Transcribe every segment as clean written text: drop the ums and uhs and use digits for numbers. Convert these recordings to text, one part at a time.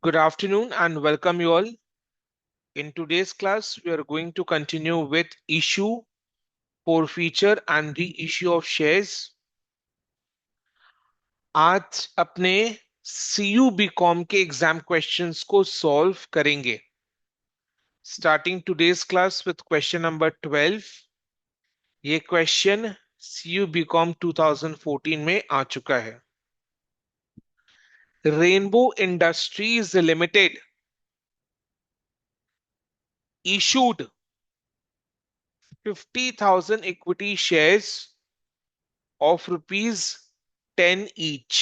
Good afternoon and welcome you all. In today's class, we are going to continue with issue, forfeiture and reissue of shares. आज अपने CU BCom के exam questions को solve करेंगे. Starting today's class with question number 12. ये question CU BCom 2014 में आ चुका है. Rainbow industries limited issued 50,000 equity shares of rupees 10 each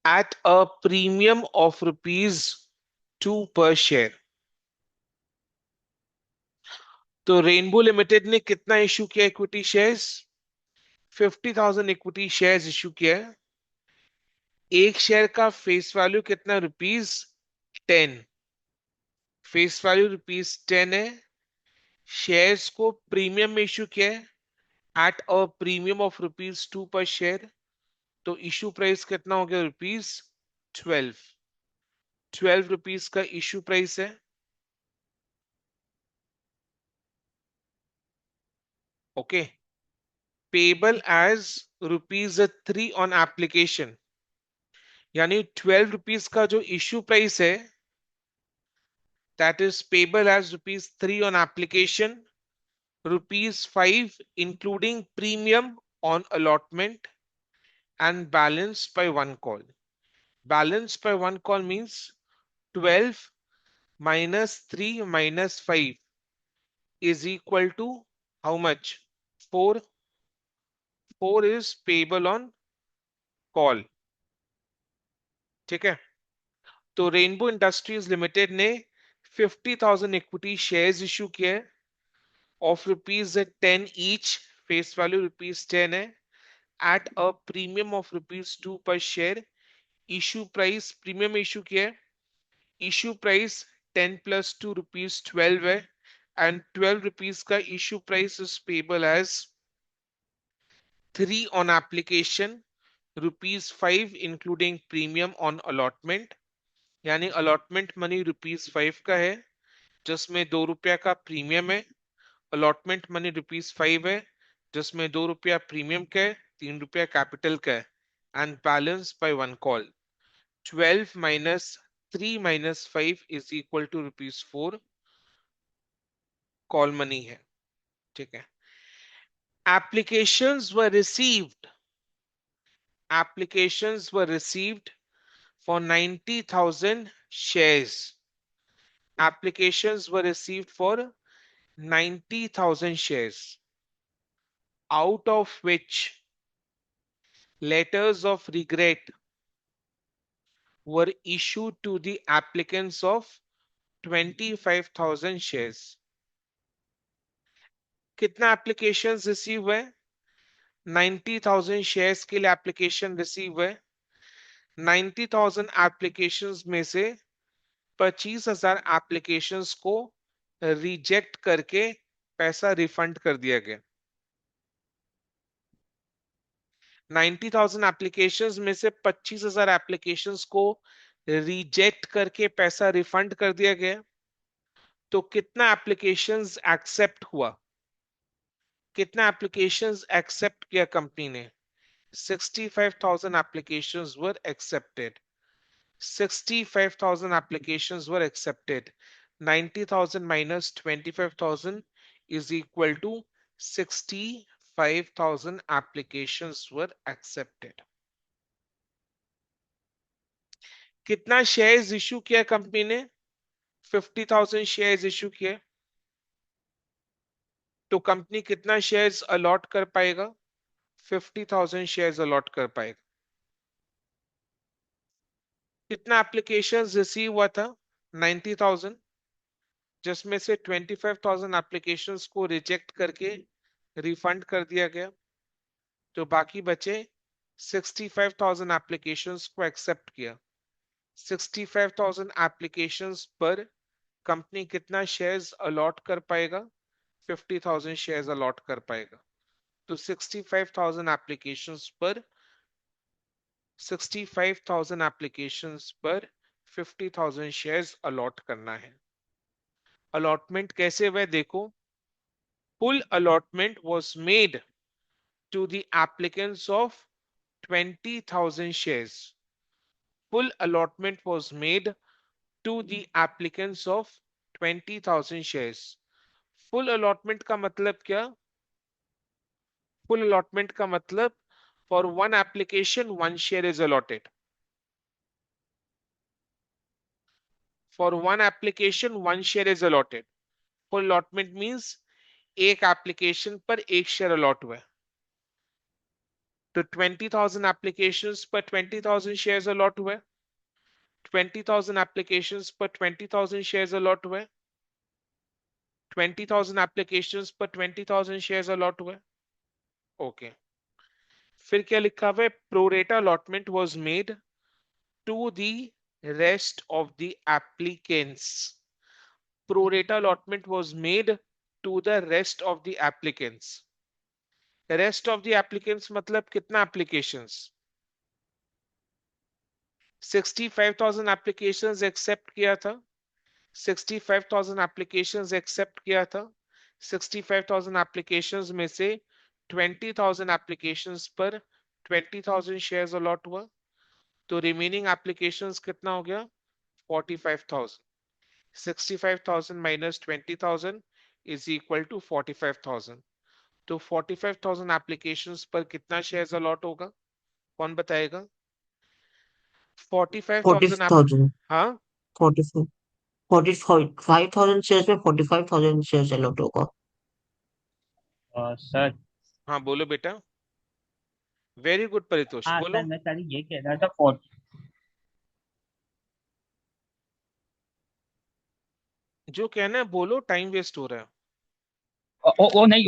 at a premium of rupees 2 per share. तो रेनबो लिमिटेड ने कितना इशू किया equity shares? 50,000 equity shares issue किया है. एक शेयर का फेस वैल्यू कितना? ₹10. फेस वैल्यू ₹10 है. शेयर्स को प्रीमियम में इशू किया है एट अ प्रीमियम ऑफ ₹2 पर शेयर. तो इशू प्राइस कितना हो गया? ₹12. ₹12 का इशू प्राइस है. Okay. Payable as ₹3 on application, यानी ₹12 का जो इशू प्राइस है that is payable as ₹3 on application, ₹5 including premium on allotment and balance by one call. Balance by one call means 12 minus 3 minus 5 is equal to how much? 4. 4 is payable on call. ठीक है. तो rainbow industries limited ने 50,000 equity shares issue किए of ₹10 each. Face value ₹10 है at a premium of ₹2 पर share. Issue price premium issue किया है. Issue price 10 + 2 ₹12 है एंड ₹12 का issue price is payable as 3 on application, ₹5 including premium on allotment, यानी allotment money ₹5 का है जिसमें ₹2 का प्रीमियम है. अलॉटमेंट मनी ₹5 है जिसमें ₹2 प्रीमियम का है, ₹3 कैपिटल का है and balance by one call. 12 minus 3 minus 5 is equal to ₹4 call money है. ठीक है. Applications were received. Applications were received for 90,000 shares. Applications were received for 90,000 shares, out of which letters of regret were issued to the applicants of 25,000 shares. कितना applications receive हुए? 90,000 shares के लिए application receive हुए. 90,000 applications में से 25,000 applications को reject करके पैसा रिफंड कर दिया गया. 90,000 एप्लीकेशंस में से 25,000 एप्लीकेशंस को रिजेक्ट करके पैसा रिफंड कर दिया गया. तो कितना एप्लीकेशंस एक्सेप्ट हुआ? कितना एप्लीकेशंस एक्सेप्ट किया कंपनी ने? 65,000 applications were accepted. 65,000 applications were accepted. 90,000 minus 25,000 is equal to 65,000 applications were accepted. कितना शेयर्स इशू किया कंपनी ने? 50,000 शेयर्स इशू किए. तो कंपनी कितना शेयर्स अलॉट कर पाएगा? 50,000 शेयर्स अलॉट कर पाएगा. कितना एप्लीकेशंस रिसीव हुआ था? 90,000, जिसमें से 25,000 एप्लीकेशंस को रिजेक्ट करके रिफंड कर दिया गया. तो बाकी बचे 65,000 एप्लीकेशंस को एक्सेप्ट किया. 65,000 एप्लीकेशंस पर कंपनी कितना शेयर्स अलॉट कर पाएगा? 50,000 शेयर्स अलॉट कर पाएगा. तो 65,000 एप्लीकेशंस पर 65,000 एप्लीकेशंस पर 50,000 शेयर्स अलॉट करना है। अलॉटमेंट कैसे हुआ देखो। Full allotment was made to the applicants of 20,000 shares. Full allotment was made to the applicants of 20,000 shares. Full allotment का मतलब क्या? फुल अलॉटमेंट का मतलब for one application one share is allotted. For one application one share is allotted. Full allotment means एक application पर एक share allot हुआ है। तो 20,000 एप्लीकेशंस पर 20,000 शेयर्स अलॉट हुए। 20,000 एप्लीकेशंस पर 20,000 शेयर्स अलॉट हुए। 20,000 एप्लीकेशंस पर 20,000 शेयर्स अलॉट हुए। ओके। फिर क्या लिखा हुआ है? Pro rata allotment was made to the rest of the applicants. Pro rata allotment was made to the rest of the applicants. Rest of the applicants मतलब कितना एप्लीकेशंस? 65,000 एप्लीकेशंस एक्सेप्ट किया था। 65,000 एप्लीकेशंस एक्सेप्ट किया था। 65,000 एप्लीकेशंस में से 20,000 एप्लीकेशंस पर 20,000 shares allot हुआ। तो रिमेनिंग एप्लीकेशंस कितना हो गया? 45,000। 65,000 माइनस 20,000 इज इक्वल टू 45,000। तो 45,000 एप्लीकेशंस पर कितना शेयर्स अलॉट होगा? कौन बताएगा? 45,000 आप 45,000। हाँ 45 45,000 शेयर्स में 45,000 शेयर्स अलॉट होगा। सर। हाँ बोलो बेटा। वेरी गुड परितोष, हाँ सर, बोलो। मैं सर ये कह रहा था 40। जो कहना है बोलो, टाइम वेस्ट हो रहा है। ओ नहीं,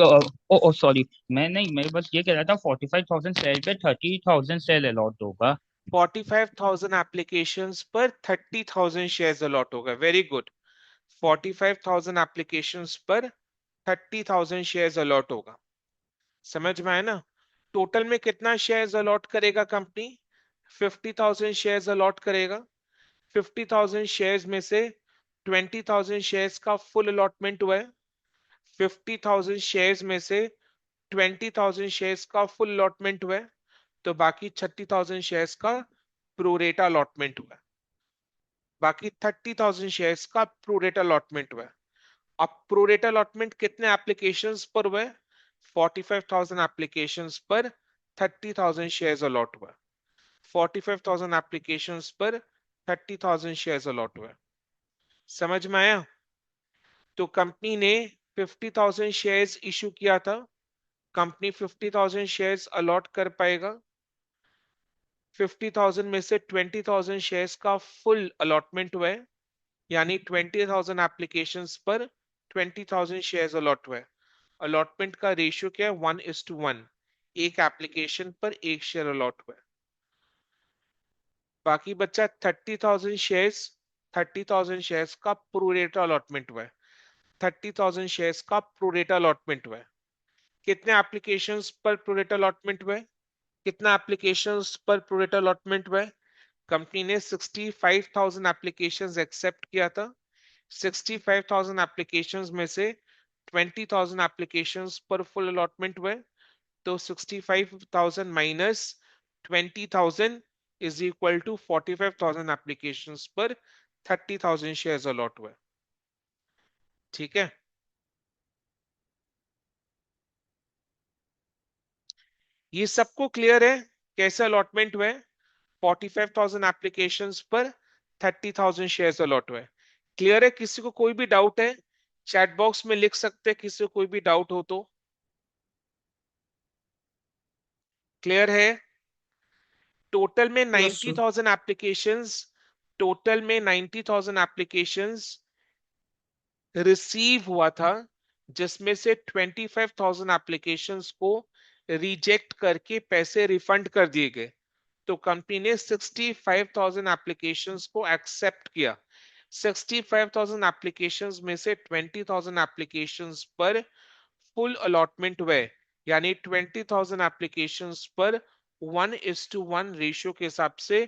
ओ सॉरी। मैं बस ये कह रहा था 45,000 शेयर पे 30,000 शेयर अलॉट होगा। 45,000 एप्लीकेशंस पर 30,000 शेयर्स अलॉट होगा। Very good. 45,000 एप्लीकेशंस पर 30,000 शेयर्स अलॉट होगा। समझ में आया ना? टोटल में कितना शेयर्स अलॉट करेगा कंपनी? 50,000 शेयर्स अलॉट करेगा। 50,000 शेयर्स में से 20,000 शेयर्स का फुल अलॉटमेंट हुआ है। 50,000 शेयर्स में से 20,000 शेयर्स का फुल अलॉटमेंट हुआ है। तो बाकी 30,000 शेयर्स का प्रोरेटा अलॉटमेंट हुआ है। बाकी 30,000 शेयर्स का प्रोरेटा अलॉटमेंट हुआ है। अब प्रोरेटा अलॉटमेंट कितने एप्लीकेशंस पर हुआ है? 45,000 एप्लीकेशंस पर 30,000 शेयर्स अलॉट हुआ है। 45,000 एप्लीकेशंस पर 30,000 शेयर्स अलॉट हुआ है। समझ में आया? तो कंपनी ने 50,000 शेयर्स इशू किया था। कंपनी 50,000 शेयर्स अलॉट कर पाएगा। 50,000 में से 20,000 शेयर्स का फुल अलॉटमेंट हुआ है। यानी 20,000 एप्लीकेशंस पर 20,000 शेयर्स अलॉट हुए। अलॉटमेंट का रेशियो क्या है? 1:1। एक एप्लीकेशन पर एक शेयर अलॉट हुआ है। बाकी बच्चा 30,000 शेयर्स। 30,000 शेयर्स का प्रोरेटा अलॉटमेंट हुआ है। 30,000 शेयर्स का प्रोरेटा अलॉटमेंट हुआ है। कितने एप्लीकेशंस पर प्रोरेटा अलॉटमेंट हुआ है? कितना एप्लीकेशंस पर प्रोरेटा अलॉटमेंट हुआ है? कंपनी ने 65,000 एप्लीकेशंस एक्सेप्ट किया था। 65,000 एप्लीकेशंस में से 20,000 एप्लीकेशंस पर फुल अलॉटमेंट हुए। तो 65,000 minus 20,000 is equal to 45,000 applications पर 30,000 शेयर्स अलॉट हुए। ठीक है। ये सबको क्लियर है कैसे अलॉटमेंट हुए? 45,000 एप्लीकेशंस पर 30,000 शेयर्स अलॉट हुए। क्लियर है? किसी को कोई भी डाउट है? चैट बॉक्स में लिख सकते हैं किसी को कोई भी डाउट हो तो। क्लियर है? टोटल में यस सर। 90,000 एप्लीकेशंस। टोटल में 90,000 एप्लीकेशंस रिसीव हुआ था, जिसमें से 25,000 एप्लीकेशंस को रिजेक्ट करके पैसे रिफंड कर दिए गए। तो कंपनी ने 65,000 एप्लीकेशंस को एक्सेप्ट किया। 65,000 एप्लीकेशंस में से 20,000 एप्लीकेशंस पर फुल अलॉटमेंट हुए। यानी 20,000 एप्लीकेशंस पर 1:1 रेशियो के हिसाब से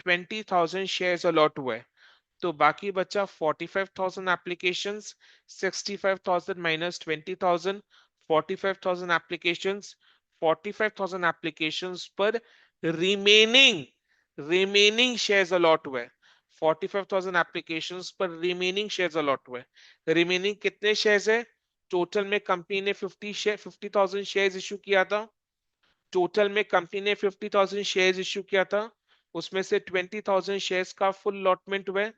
20,000 शेयर्स अलॉट हुए। तो बाकी बचा 45,000 एप्लीकेशंस, 65,000 माइनस 20,000, 45,000 एप्लीकेशंस, 45,000 एप्लीकेशंस पर रिमेनिंग रिमेनिंग शेयर्स अलॉट हुए। 45,000 एप्लीकेशंस पर रिमेनिंग शेयर्स अलॉट हुए। रिमेनिंग कितने शेयर्स है? टोटल में कंपनी ने 50,000 शेयर्स इशू किया था। टोटल में कंपनी ने 50,000 शेयर्स इश्यू किया था, उसमें से 20,000 शेयर्स का फुल लॉटमेंट हुआ,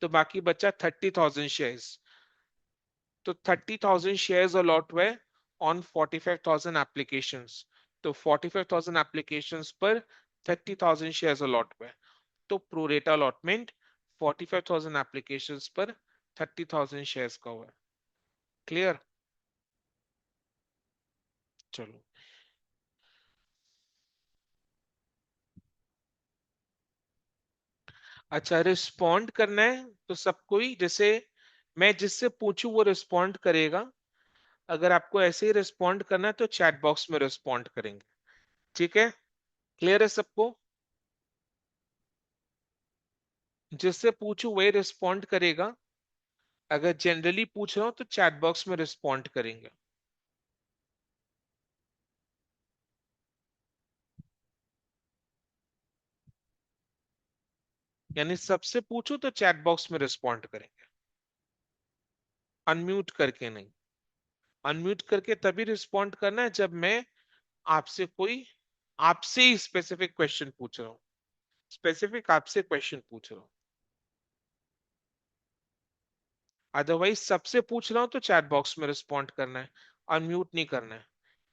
तो बाकी बचा 30,000 शेयर्स। तो 30,000 शेयर्स अलॉट हुए ऑन 45,000 एप्लीकेशंस। तो 45,000 एप्लीकेशंस पर 30,000 शेयर्स अलॉट हुए। तो प्रोरेटा अलॉटमेंट 45,000 एप्लीकेशंस पर 30,000 शेयर्स का हुआ। क्लियर? चलो, अच्छा रिस्पॉन्ड करना है तो सबको ही, जैसे मैं जिससे पूछूं वो रिस्पॉन्ड करेगा। अगर आपको ऐसे ही रिस्पॉन्ड करना है तो चैट बॉक्स में रिस्पॉन्ड करेंगे। ठीक है? क्लियर है सबको? जिससे पूछूं वही रिस्पॉन्ड करेगा। अगर जनरली पूछ रहा हूं तो चैट बॉक्स में रिस्पॉन्ड करेंगे। यानी सबसे पूछूं तो चैट बॉक्स में रिस्पॉन्ड करेंगे, अनम्यूट करके नहीं। अनम्यूट करके तभी रिस्पॉन्ड करना है जब मैं आपसे कोई, आपसे ही स्पेसिफिक क्वेश्चन पूछ रहा हूं। स्पेसिफिक आपसे क्वेश्चन पूछ रहा हूं। अदरवाइज सबसे पूछ रहा हूं तो चैट बॉक्स में रिस्पॉन्ड करना है, अनम्यूट नहीं करना है।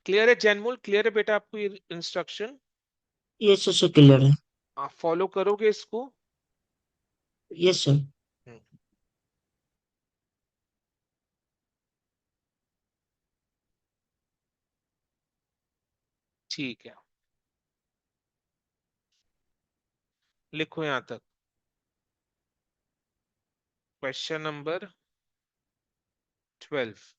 क्लियर है जैनमूल? क्लियर है बेटा आपको ये इंस्ट्रक्शन? यस सर, क्लियर है। आप फॉलो करोगे इसको? Yes sir. हम्म, ठीक है, लिखो यहां तक। Question number 12।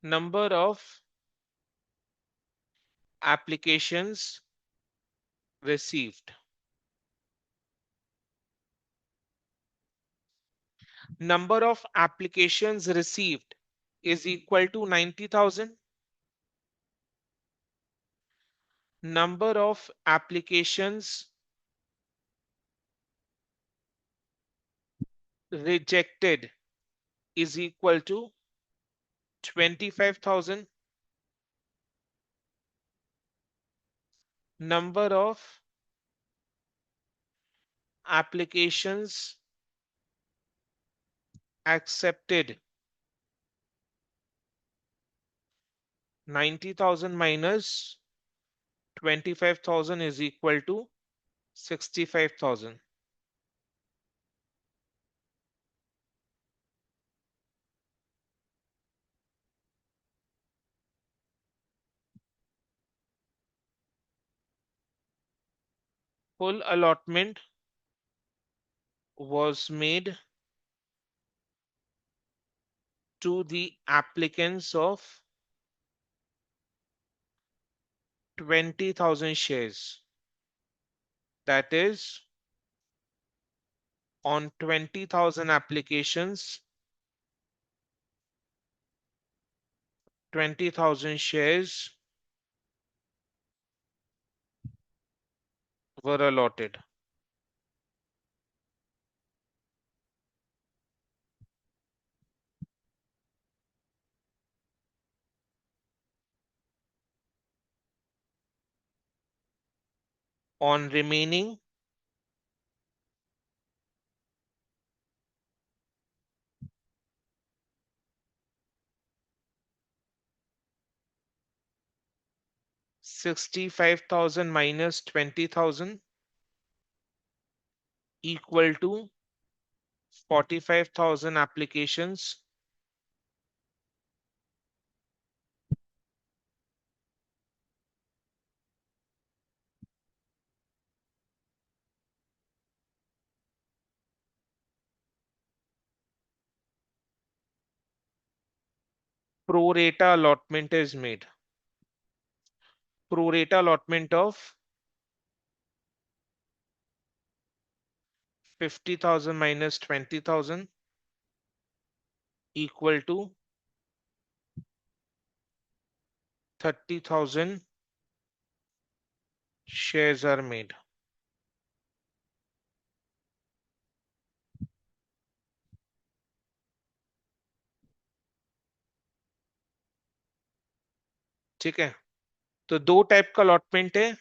Number of applications received. Number of applications received is equal to 90,000। Number of applications rejected is equal to 25,000। Number of applications accepted, 90,000 minus 25,000 is equal to 65,000. Full allotment was made to the applicants of 20,000 shares. That is, on 20,000 applications, 20,000 shares were allotted. On remaining 65,000 minus 20,000 equal to 45,000 applications pro rata allotment is made. Pro rata allotment of 50,000 minus 20,000 equal to 30,000 shares are made. ठीक है, तो दो type का allotment है,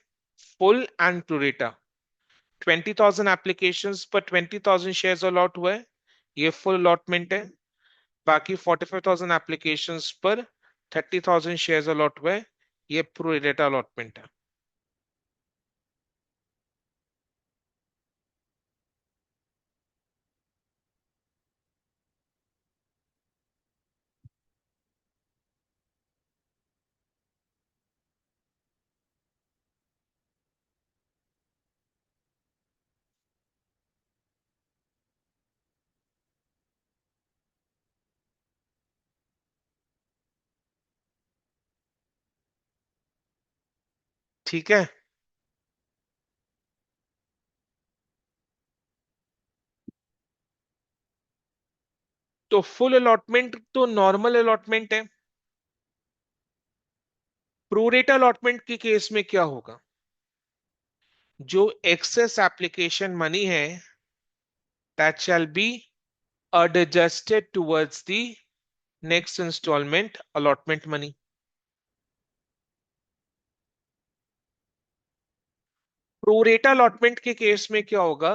full and pro rata. 20,000 applications पर 20,000 shares allot हुआ है, ये फुल अलॉटमेंट है। बाकी 45,000 एप्लीकेशंस पर 30,000 शेयर्स अलॉट हुआ है, ये प्रोरेटा अलॉटमेंट है। ठीक है, तो फुल अलॉटमेंट तो नॉर्मल अलॉटमेंट है। प्रोरेटा अलॉटमेंट के केस में क्या होगा, जो एक्सेस एप्लीकेशन मनी है that shall be adjusted towards the next installment allotment money. Pro rata allotment के केस में क्या होगा,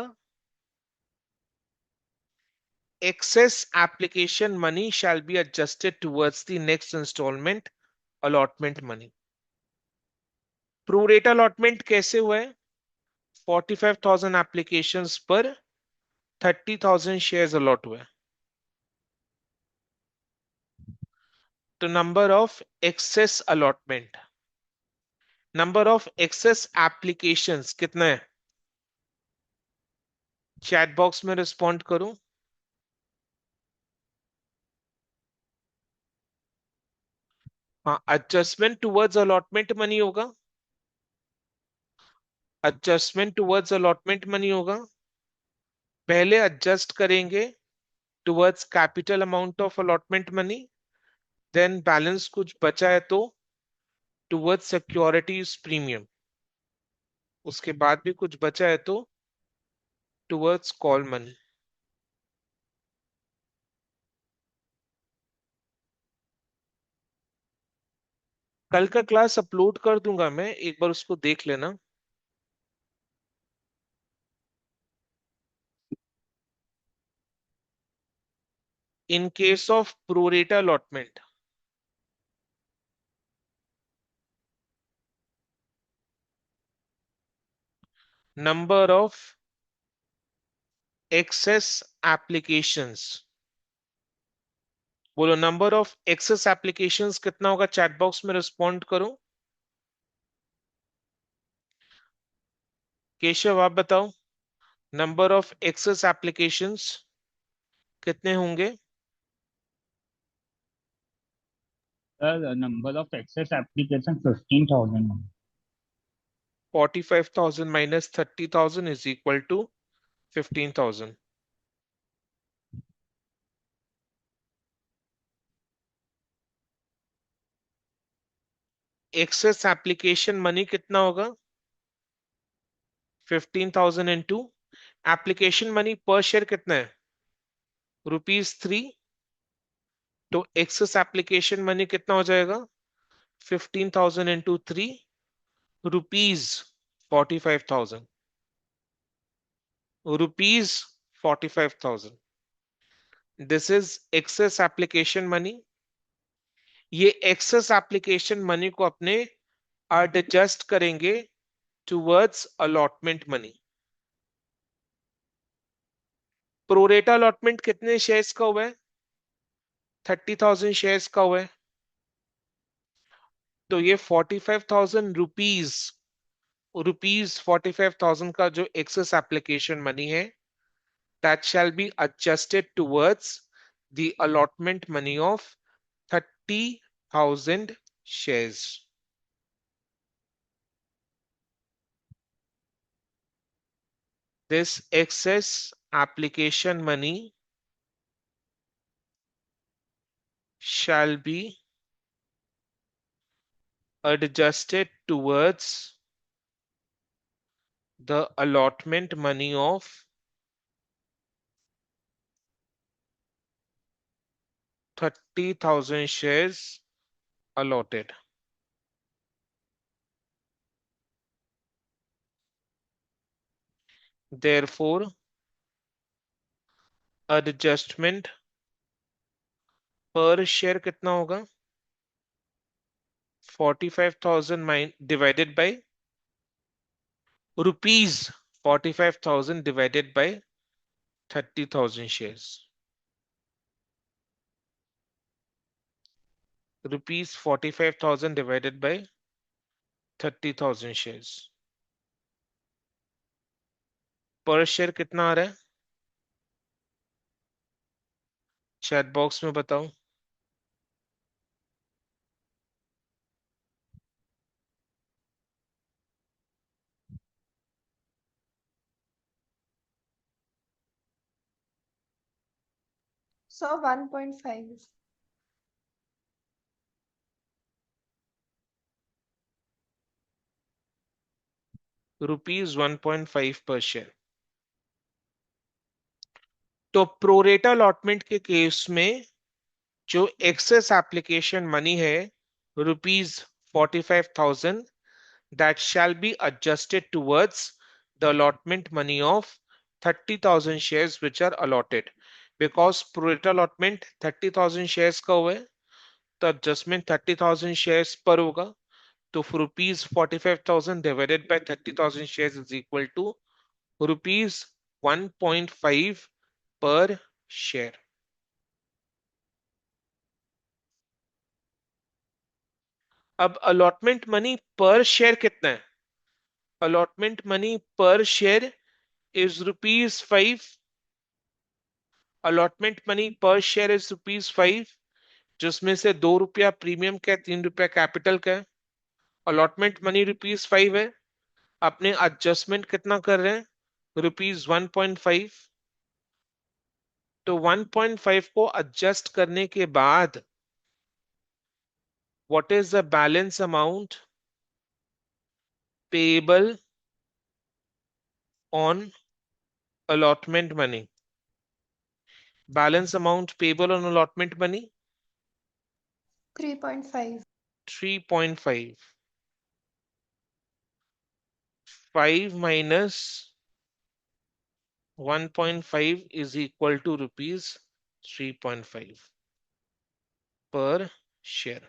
excess application money shall be adjusted towards the next installment allotment money. Pro rata allotment कैसे हुआ है, 45,000 एप्लीकेशंस पर 30,000 shares allot हुए, तो number of excess allotment, number of excess applications कितना है, चैट बॉक्स में रिस्पॉन्ड करूं। हाँ, एडजस्टमेंट टुवर्ड्स अलॉटमेंट मनी होगा, एडजस्टमेंट टुवर्ड्स अलॉटमेंट मनी होगा। पहले एडजस्ट करेंगे towards capital amount of allotment money, then balance कुछ बचा है तो टुवर्ड्स सिक्योरिटीज प्रीमियम, उसके बाद भी कुछ बचा है तो टुवर्ड्स कॉल मनी। कल का क्लास अपलोड कर दूंगा मैं, एक बार उसको देख लेना। In case of pro rata allotment, number of excess applications, बोलो नंबर ऑफ एक्सेस एप्लीकेशंस कितना होगा, चैट बॉक्स में रिस्पॉन्ड करो। केशव आप बताओ, नंबर ऑफ एक्सेस एप्लीकेशंस कितने होंगे। Sir number of excess application 15,000। 45,000 minus 30,000 is equal to 15,000। Excess application money कितना होगा, 15,000 इंटू एप्लीकेशन मनी पर शेयर कितना है, ₹3। तो एक्सेस एप्लीकेशन मनी कितना हो जाएगा, 15,000 into 3, ₹45,000, ₹45,000। This is excess application money. ये एक्सेस एप्लीकेशन मनी को अपने एडजस्ट करेंगे towards allotment money. Pro rata allotment कितने शेयर्स का हुआ है? 30,000 शेयर्स का हुआ है। तो ये 45,000 रुपीज 45,000 का जो एक्सेस एप्लीकेशन मनी है, that shall be adjusted towards the allotment money of 30,000 shares. This excess application money shall be adjusted towards the allotment money of 30,000 shares allotted. Therefore, adjustment per share कितना होगा? 45,000 divided by rupees 45,000 divided by 30,000 shares. Rupees 45,000 divided by 30,000 shares. पर share कितना आ रहा है? Chat box में बताओ। So 1.5. Rupees 1.5 पर share. तो प्रोरेटा अलॉटमेंट के केस में जो एक्सेस एप्लीकेशन मनी है, rupees 45,000, that shall be adjusted towards the allotment money of 30,000 shares which are allotted. Because prorata allotment 30,000 shares का हुआ है, तो adjustment 30,000 shares पर होगा। तो rupees 45,000 divided by 30,000 shares is equal to rupees 1.5 per share। अब allotment money per share कितना है? Allotment money per share is rupees 5। Allotment money पर शेयर इज रुपीज 5, जिसमें से 2 रुपया प्रीमियम का है, 3 रुपया कैपिटल का है। अलॉटमेंट मनी रुपीज 5 है। अपने एडजस्टमेंट कितना कर रहे हैं? रुपीज 1.5। तो 1.5 को एडजस्ट करने के बाद what is the balance amount payable on allotment money? Balance amount payable on allotment money 3.5. 3.5। 5 minus 1.5 is equal to rupees 3.5 per share।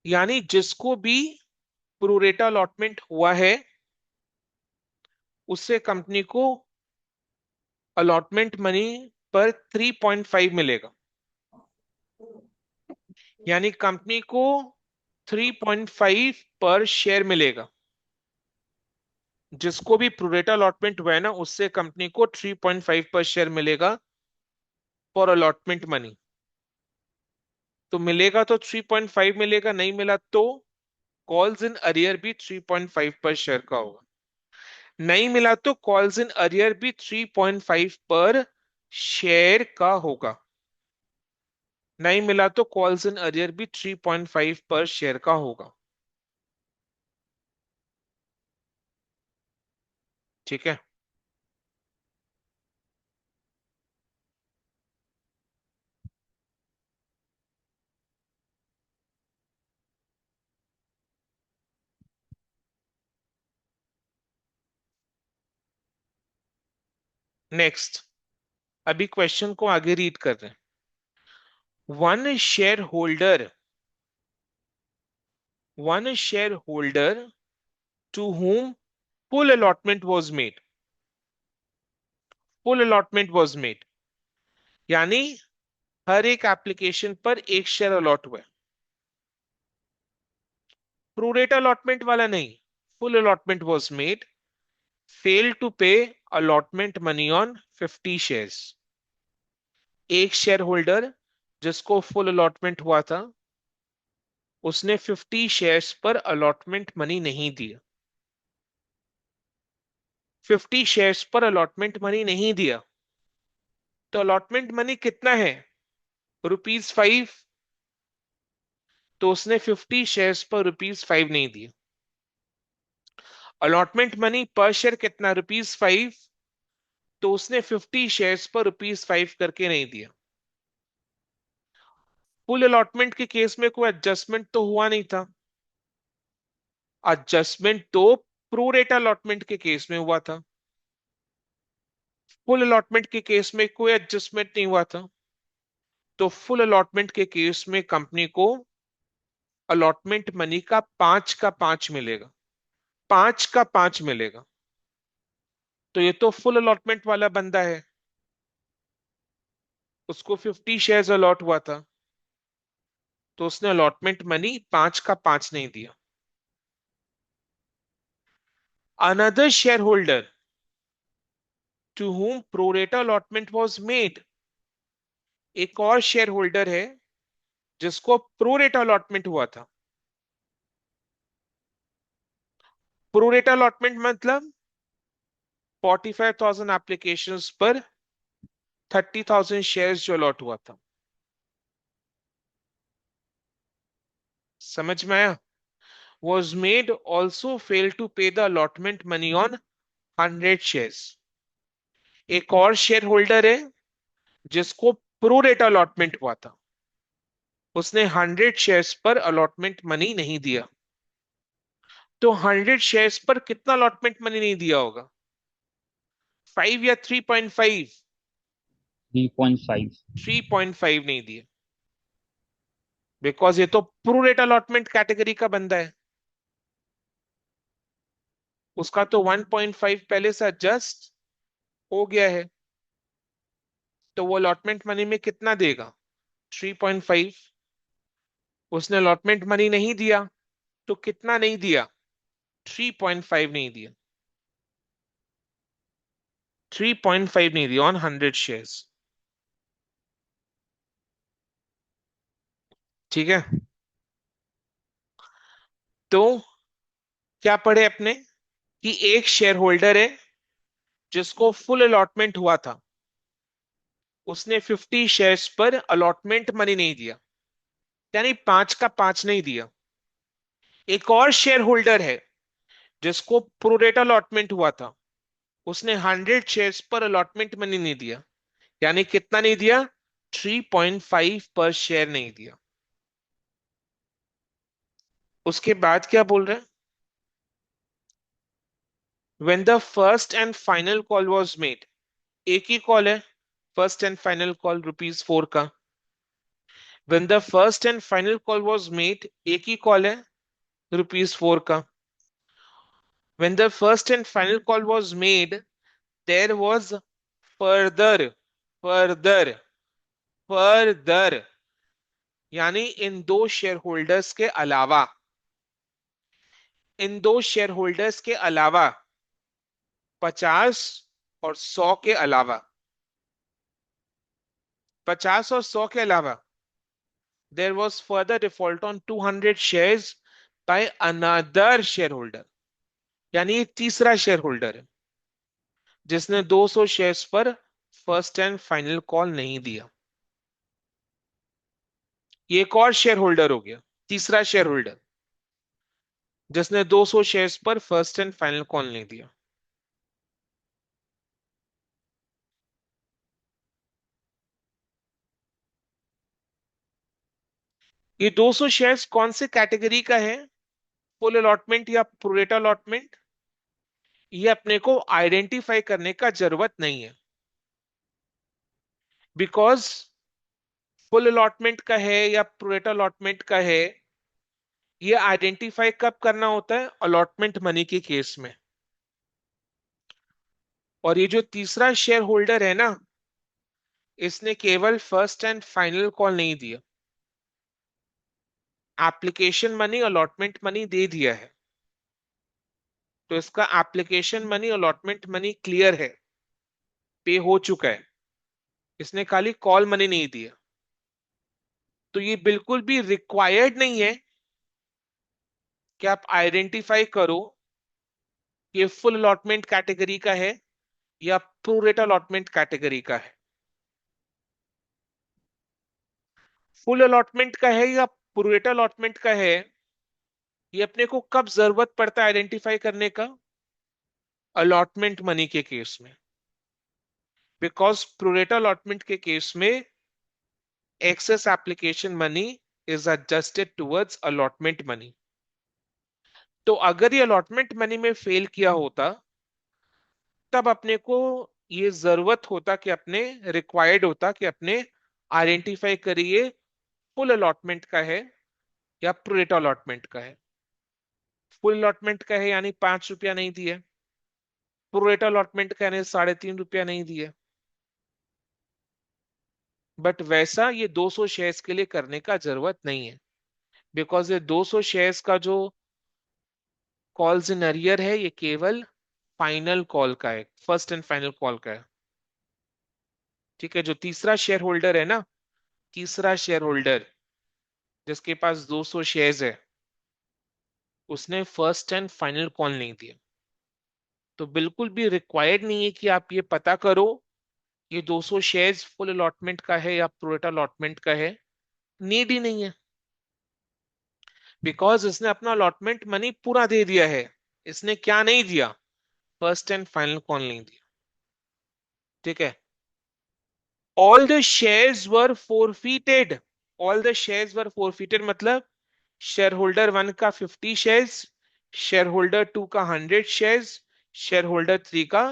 यानी जिसको भी प्रोरेटा अलॉटमेंट हुआ है, उससे कंपनी को अलॉटमेंट मनी पर 3.5 मिलेगा। यानी कंपनी को 3.5 पर शेयर मिलेगा। जिसको भी प्रोरेटा अलॉटमेंट हुआ है ना, उससे कंपनी को 3.5 पर शेयर मिलेगा फॉर अलॉटमेंट मनी। तो मिलेगा तो 3.5 मिलेगा, नहीं मिला तो कॉल्स इन अरियर भी 3.5 पर शेयर का होगा। नहीं मिला तो कॉल्स इन अरियर भी 3.5 पर शेयर का होगा। नहीं मिला तो कॉल्स इन अरियर भी 3.5 पर शेयर का होगा। ठीक है। नेक्स्ट, अभी क्वेश्चन को आगे रीड कर रहे हैं। One shareholder to whom full allotment was made. full allotment was made यानी हर एक एप्लीकेशन पर एक शेयर अलॉट हुआ है, प्रोरेट अलॉटमेंट वाला नहीं। Full allotment was made, fail to pay allotment money on 50 shares. एक शेयर होल्डर जिसको फुल अलॉटमेंट हुआ था, उसने 50 शेयर्स पर अलॉटमेंट मनी नहीं दिया। 50 शेयर्स पर अलॉटमेंट मनी नहीं दिया, तो अलॉटमेंट मनी कितना है? ₹5। तो उसने 50 शेयर्स पर ₹5 नहीं दिए। अलॉटमेंट मनी पर शेयर कितना? ₹5। तो उसने 50 शेयर्स पर ₹5 करके नहीं दिया। फुल अलॉटमेंट के केस में कोई एडजस्टमेंट तो हुआ नहीं था। एडजस्टमेंट तो प्रोरेट अलॉटमेंट के केस में हुआ था। फुल अलॉटमेंट के केस में कोई एडजस्टमेंट नहीं हुआ था। तो फुल अलॉटमेंट के केस में कंपनी को अलॉटमेंट मनी का 5 का 5 मिलेगा। 5 का 5 मिलेगा। तो ये तो फुल अलॉटमेंट वाला बंदा है, उसको 50 शेयर्स अलॉट हुआ था, तो उसने अलॉटमेंट मनी 5 का 5 नहीं दिया। Another shareholder to whom prorata allotment was made, एक और शेयर होल्डर है जिसको प्रोरेटा अलॉटमेंट हुआ था। प्रोरेटा अलॉटमेंट मतलब 45,000 एप्लीकेशंस पर 30,000 शेयर्स जो अलॉट हुआ था। समझ में आया? was made also failed to pay the allotment money on 100 shares। एक और शेयर होल्डर है जिसको प्रोरेटा अलॉटमेंट हुआ था, उसने 100 शेयर्स पर अलॉटमेंट मनी नहीं दिया। तो 100 शेयर्स पर कितना अलॉटमेंट मनी नहीं दिया होगा? 5 या 3.5? 3.5। 3.5 नहीं दिए, बिकॉज ये तो प्रोरेट अलॉटमेंट कैटेगरी का बंदा है। उसका तो 1.5 पहले से एडजस्ट हो गया है, तो वो अलॉटमेंट मनी में कितना देगा? 3.5। उसने अलॉटमेंट मनी नहीं दिया, तो कितना नहीं दिया? 3.5 नहीं दिया। 3.5 नहीं दिया ऑन 100 शेयर्स। ठीक है, तो क्या पढ़े अपने कि एक शेयर होल्डर है जिसको फुल अलॉटमेंट हुआ था, उसने 50 शेयर्स पर अलॉटमेंट मनी नहीं दिया, यानी 5 का 5 नहीं दिया। एक और शेयर होल्डर है जिसको प्रोरेटा अलॉटमेंट हुआ था, उसने 100 शेयर्स पर अलॉटमेंट मनी नहीं दिया, यानी कितना नहीं दिया? 3.5 पर शेयर नहीं दिया। उसके बाद क्या बोल रहे हैं? When the first and final call was made, एक ही कॉल है, फर्स्ट एंड फाइनल कॉल ₹4 का। When the first and final call was made, एक ही कॉल है, ₹4 का। When the first and final call was made, there was further, further, further, यानी इन दो share holders के अलावा, इन दो शेयर होल्डर्स के अलावा, 50 और 100 के अलावा, 50 और 100 के अलावा, there was further default on 200 shares by another shareholder, यानी ये तीसरा शेयर होल्डर है जिसने 200 शेयर्स पर फर्स्ट एंड फाइनल कॉल नहीं दिया। ये एक और शेयर होल्डर हो गया, तीसरा शेयर होल्डर जिसने 200 शेयर्स पर फर्स्ट एंड फाइनल कॉल नहीं दिया। ये 200 शेयर्स कौन से कैटेगरी का है? फुल अलॉटमेंट या प्रोरेटा अलॉटमेंट? ये अपने को आइडेंटिफाई करने का जरूरत नहीं है, बिकॉज फुल अलॉटमेंट का है या प्रोरेटा अलॉटमेंट का है, ये आइडेंटिफाई कब करना होता है? अलॉटमेंट मनी के केस में। और ये जो तीसरा शेयर होल्डर है ना, इसने केवल फर्स्ट एंड फाइनल कॉल नहीं दिया, एप्लीकेशन मनी अलॉटमेंट मनी दे दिया है। तो इसका application money allotment money clear है, पे हो चुका है, इसने खाली कॉल मनी नहीं दिया। तो ये बिल्कुल भी रिक्वायर्ड नहीं है कि आप आइडेंटिफाई करो कि फुल अलॉटमेंट कैटेगरी का है या प्रोरेट अलॉटमेंट कैटेगरी का है। फुल अलॉटमेंट का है या प्रोरेट अलॉटमेंट का है, ये अपने को कब जरूरत पड़ता है आइडेंटिफाई करने का? अलॉटमेंट मनी के केस में। बिकॉज प्रोरेट अलॉटमेंट के केस में excess application money is adjusted towards allotment money. तो अगर ये अलॉटमेंट मनी में फेल किया होता, तब अपने को ये जरूरत होता कि अपने रिक्वायर्ड होता कि अपने आइडेंटिफाई करिए फुल अलॉटमेंट का है या प्रोरेट अलॉटमेंट का है। फुल अलॉटमेंट का है यानी 5 रुपया नहीं दिए, प्रोरेट अलॉटमेंट का यानी 3.5 रुपया नहीं दिए। बट वैसा ये 200 शेयर्स के लिए करने का जरूरत नहीं है, बिकॉज ये 200 शेयर्स का जो कॉल्स इन अरियर है, ये केवल फाइनल कॉल का है, फर्स्ट एंड फाइनल कॉल का है। ठीक है, जो तीसरा शेयर होल्डर है ना, तीसरा शेयर होल्डर जिसके पास 200 शेयर्स है, उसने फर्स्ट एंड फाइनल कॉल नहीं दिया। तो बिल्कुल भी रिक्वायर्ड नहीं है कि आप ये पता करो ये 200 शेयर्स फुल अलॉटमेंट का है या प्रोरेट अलॉटमेंट का है। नीड ही नहीं है, बिकॉज इसने अपना अलॉटमेंट मनी पूरा दे दिया है। इसने क्या नहीं दिया? फर्स्ट एंड फाइनल कॉल नहीं दिया। ठीक है, all the shares were forfeited. All the shares were forfeited मतलब शेयर होल्डर 1 का 50 शेयर्स, शेयर होल्डर 2 का 100 शेयर्स, शेयर होल्डर 3 का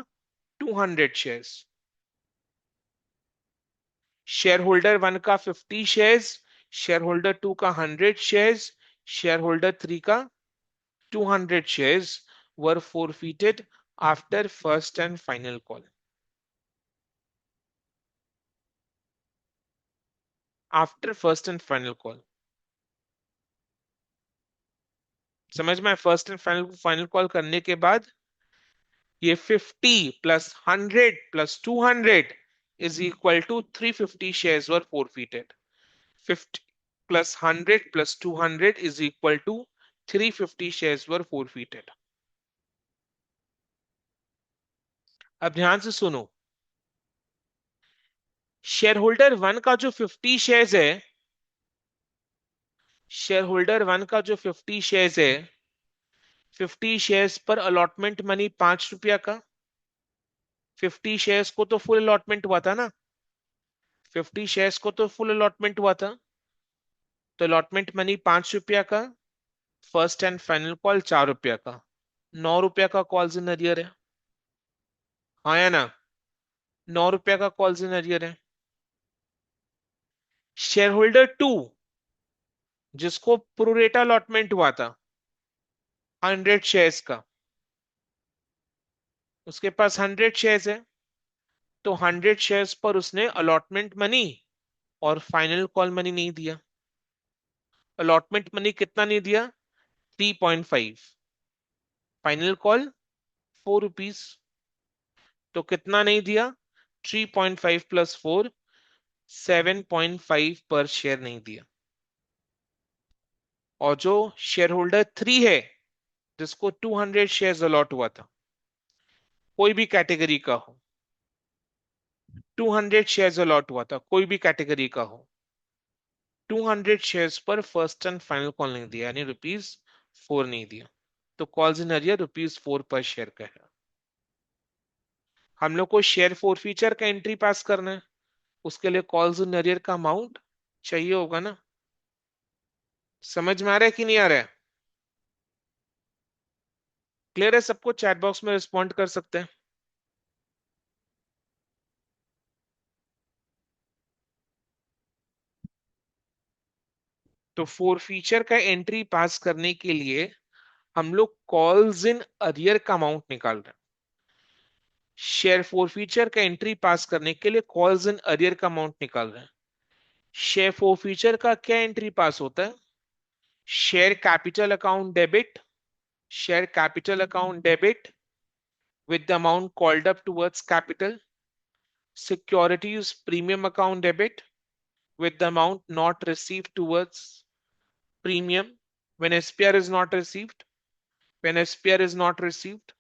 200 शेयर्स। शेयर होल्डर 1 का 50 शेयर्स, शेयर होल्डर 2 का 100 शेयर्स, शेयर होल्डर 3 का 200 shares were forfeited after first and final call. After first and final call. समझ में? First and final final call करने के बाद ये 50 plus 100 plus 200 is equal to 350 shares were forfeited. 50 plus 100 plus 200 is equal to 350 shares were forfeited. अब ध्यान से सुनो, शेयर होल्डर 1 का जो 50 शेयर्स है, शेयर होल्डर 1 का जो 50 शेयर्स है, 50 शेयर्स पर अलॉटमेंट मनी 5 रुपया का। 50 शेयर्स को तो फुल अलॉटमेंट हुआ था ना, 50 शेयर्स को तो फुल अलॉटमेंट हुआ था। तो अलॉटमेंट मनी 5 रुपया का, फर्स्ट एंड फाइनल कॉल 4 रुपया का, 9 रुपया का कॉल्स इन अरियर है। हाँ या ना? 9 रुपया का कॉल्स इन अरियर है। शेयर होल्डर 2 जिसको प्रोरेटा अलॉटमेंट हुआ था 100 शेयर्स का, उसके पास 100 शेयर्स है, तो 100 शेयर्स पर उसने अलॉटमेंट मनी और फाइनल कॉल मनी नहीं दिया। अलॉटमेंट मनी कितना नहीं दिया? 3.5। Final call 4 rupees. तो कितना नहीं दिया? 3.5 प्लस 4, 7.5 पर शेयर नहीं दिया। और जो शेयर होल्डर 3 है, जिसको 200 शेयर अलॉट हुआ था, कोई भी कैटेगरी का हो, 200 शेयर अलॉट हुआ था, कोई भी कैटेगरी का हो, 200 शेयर्स पर फर्स्ट एंड फाइनल कॉल नहीं दिया, यानी ₹4 नहीं दिया। तो कॉल्स इन अरियर ₹4 पर शेयर का है। हम लोग को शेयर फॉरफीचर का एंट्री पास करना है, उसके लिए कॉल्स इन अरियर का अमाउंट चाहिए होगा ना। समझ में आ रहा है कि नहीं आ रहा है? क्लियर है सबको? चैट बॉक्स में रिस्पॉन्ड कर सकते हैं। तो फॉरफीचर का एंट्री पास करने के लिए हम लोग कॉल्स इन अरियर का अमाउंट निकाल रहे हैं। शेयर फोरफीचर का एंट्री पास करने के लिए कॉल्स इन अरियर का अमाउंट निकाल रहे हैं। शेयर फोरफीचर का क्या एंट्री पास होता है? Share capital account debit, share capital account debit with the amount called up towards capital, securities premium account debit with the amount not received towards premium when SPR is not received, when SPR is not received,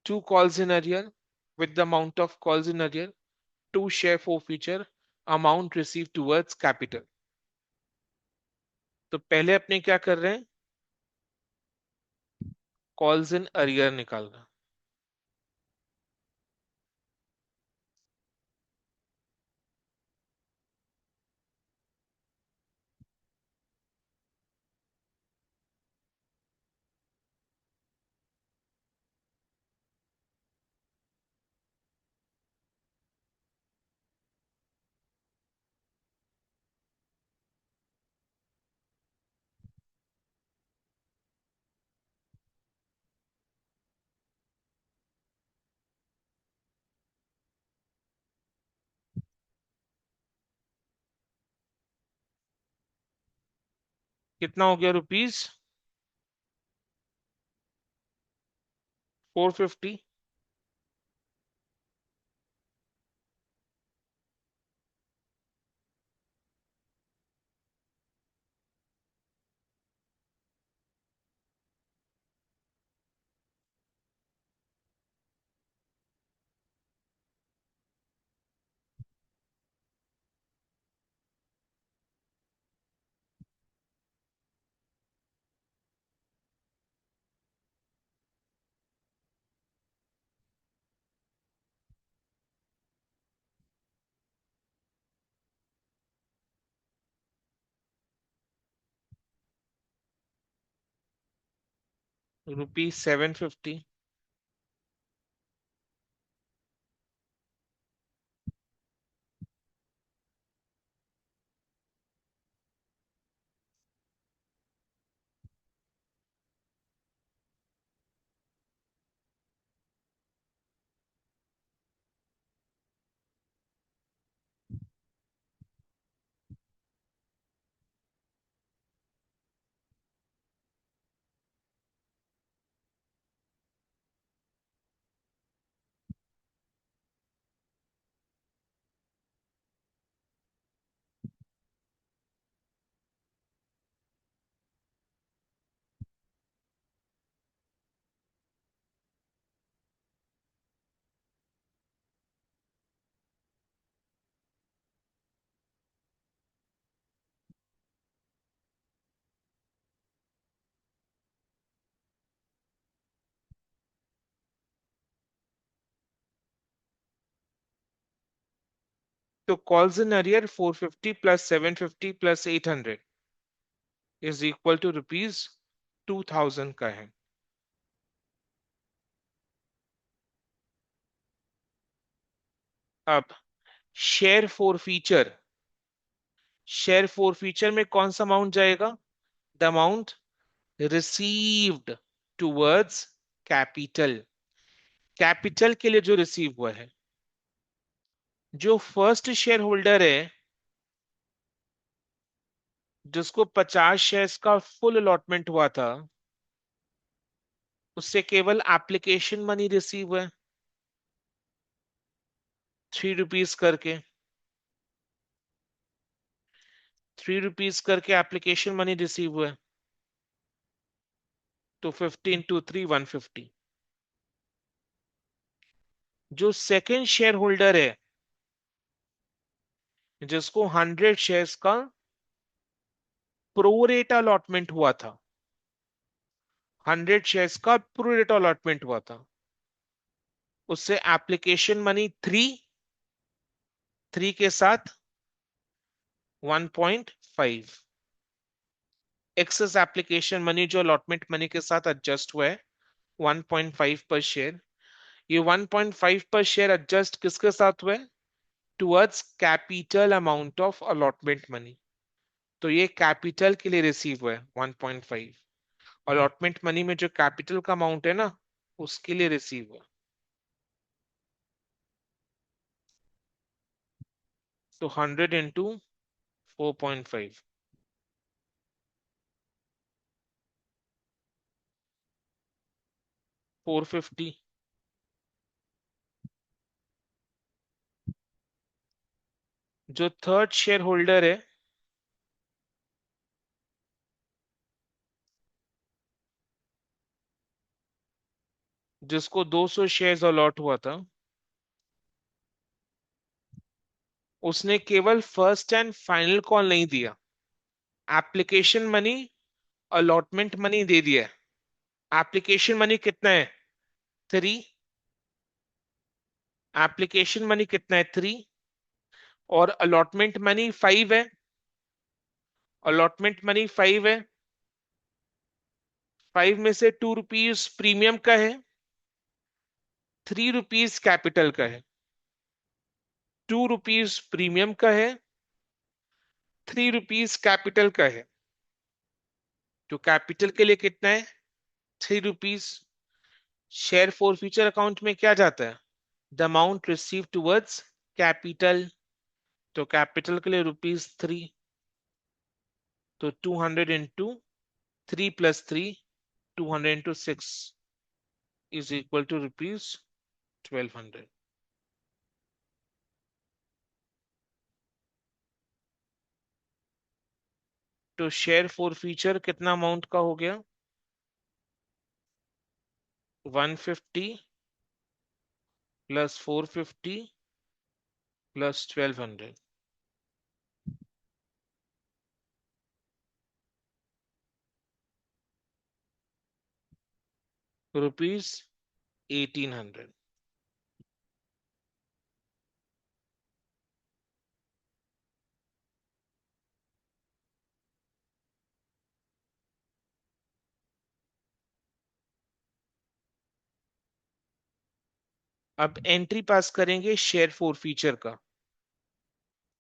two calls in arrear with the amount of calls in arrear, two share forfeiture, amount received towards capital. तो पहले अपने क्या कर रहे हैं? Calls in arrear निकालना। कितना हो गया रुपीज? 450। रुपीज 750। तो calls in arrear 450 plus 750 plus 800 is equal to rupees 2000 का है। अब share forfeiture, share forfeiture में कौन सा अमाउंट जाएगा? The amount received towards capital. Capital के लिए जो रिसीव हुआ है, जो फर्स्ट शेयर होल्डर है जिसको 50 शेयर्स का फुल अलॉटमेंट हुआ था, उससे केवल एप्लीकेशन मनी रिसीव हुआ है 3 रुपीज करके, 3 रुपीज करके एप्लीकेशन मनी रिसीव हुआ है। तो 15 into 3 150। जो सेकंड शेयर होल्डर है जिसको 100 शेयर्स का प्रोरेटा अलॉटमेंट हुआ था, 100 शेयर्स का प्रोरेटा अलॉटमेंट हुआ था, उससे एप्लीकेशन मनी 3 के साथ 1.5, एक्सेस एप्लीकेशन मनी जो अलॉटमेंट मनी के साथ एडजस्ट हुआ है 1.5 पर शेयर। ये 1.5 पर शेयर एडजस्ट किसके साथ हुआ है? Towards capital amount of allotment money. तो ये कैपिटल के लिए रिसीव हुआ है 1.5, अलॉटमेंट मनी में जो कैपिटल का अमाउंट है ना, उसके लिए रिसीव हुआ। तो 100 इंटू 4.5, 450। जो थर्ड शेयर होल्डर है जिसको 200 शेयर्स अलॉट हुआ था, उसने केवल फर्स्ट एंड फाइनल कॉल नहीं दिया, एप्लीकेशन मनी, अलॉटमेंट मनी दे दिया है। एप्लीकेशन मनी कितना है? 3। एप्लीकेशन मनी कितना है? 3। और अलॉटमेंट मनी 5 है। अलॉटमेंट मनी 5 है। 5 में से 2 रुपीज प्रीमियम का है, 3 रुपीज कैपिटल का है। 2 रुपीज प्रीमियम का है, 3 रुपीज कैपिटल का है। तो कैपिटल के लिए कितना है? 3 rupees. Share forfeiture account में क्या जाता है? The amount receive towards capital. तो कैपिटल के लिए ₹3। तो 200 into 3 plus 3, 200 into 6 is equal to ₹1200। तो शेयर फॉर फ्यूचर कितना अमाउंट का हो गया? 150 प्लस 450 प्लस 1200, ₹1800। अब एंट्री पास करेंगे शेयर फॉर फ्यूचर का।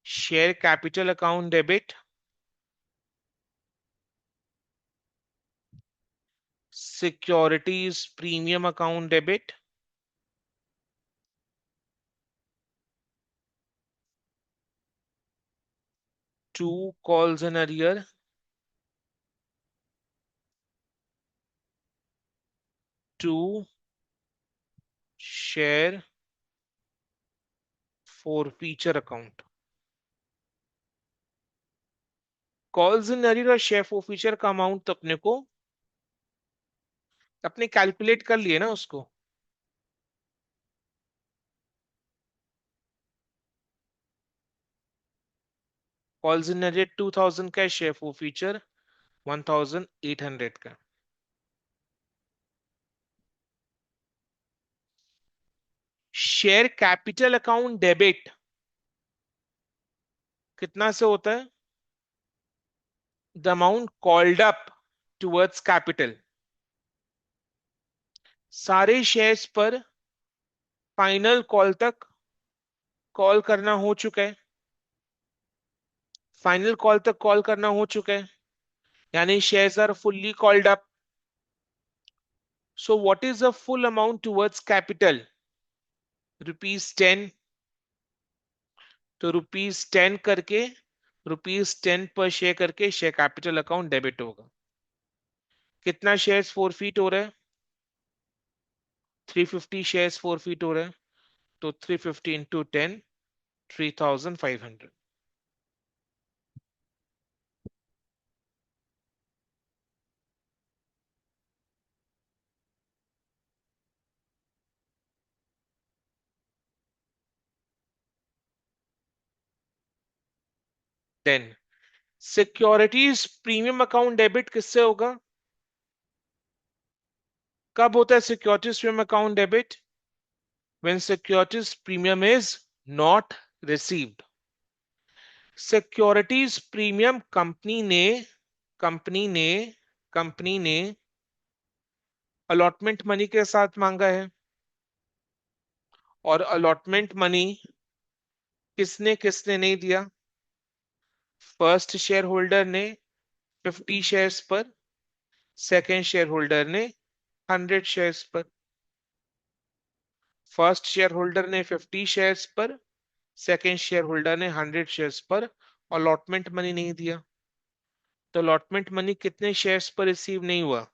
Share capital account debit, securities premium account debit, to calls in arrear, to share forfeiture account. Calls in arrear और शेयर फॉर फ्यूचर का अमाउंट तो अपने कैलकुलेट कर लिए ना उसको। कॉल्स इन अरियर 2000 का है, शेयर फॉर फ्यूचर 1800 का। शेयर कैपिटल अकाउंट डेबिट कितना से होता है? The amount called up towards capital. सारे शेयर्स पर फाइनल कॉल तक कॉल करना हो चुका है। फाइनल कॉल तक कॉल करना हो चुका है, यानी shares are fully called up. So what is the full amount towards capital? ₹10। तो ₹10 करके, ₹10 पर शेयर करके शेयर कैपिटल अकाउंट डेबिट होगा। कितना शेयर्स फॉरफीट हो रहा है? 350 शेयर्स फॉरफीट हो रहा है। तो 350 into 10, 3500। Then securities premium account debit किससे होगा? कब होता है securities premium account debit? When securities premium is not received. Securities premium company ने कंपनी ने अलॉटमेंट मनी के साथ मांगा है। और अलॉटमेंट मनी किसने किसने नहीं दिया? फर्स्ट शेयर होल्डर ने 50 शेयर्स पर, सेकेंड शेयर होल्डर ने 100 शेयर्स पर। फर्स्ट शेयर होल्डर ने 50 शेयर्स पर, सेकेंड शेयर होल्डर ने 100 शेयर्स पर अलॉटमेंट मनी नहीं दिया, तो अलॉटमेंट मनी कितने शेयर्स पर रिसीव नहीं हुआ?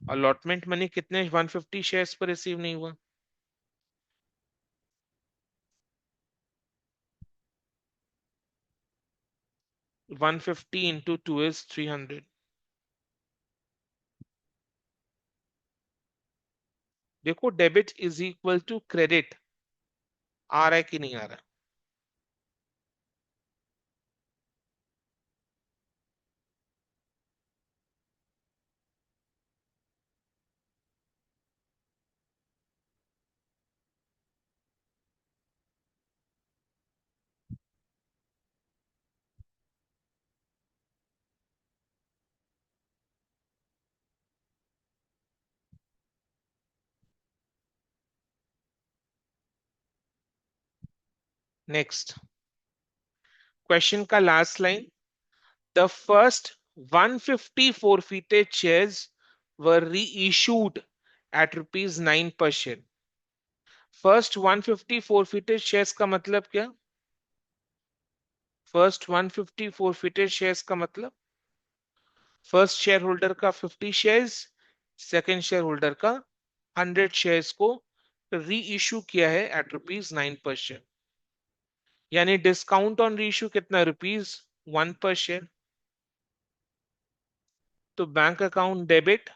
अलॉटमेंट मनी कितने 150 शेयर्स पर रिसीव नहीं हुआ? 150 इंटू 2 इज 300। देखो debit is equal to credit आ रहा है कि नहीं आ रहा? नेक्स्ट क्वेश्चन का last line, the first 150 forfeited shares were reissued at rupees 9 per share। First 150 forfeited shares का मतलब क्या? फर्स्ट 150 forfeited shares का मतलब फर्स्ट शेयर होल्डर का 50 शेयर्स, सेकेंड शेयर होल्डर का 100 शेयर्स को री इशू किया है एट रुपीज 9 पर शेयर। यानी डिस्काउंट ऑन री इशू कितना? रुपीज 1 पर शेयर। तो bank account debit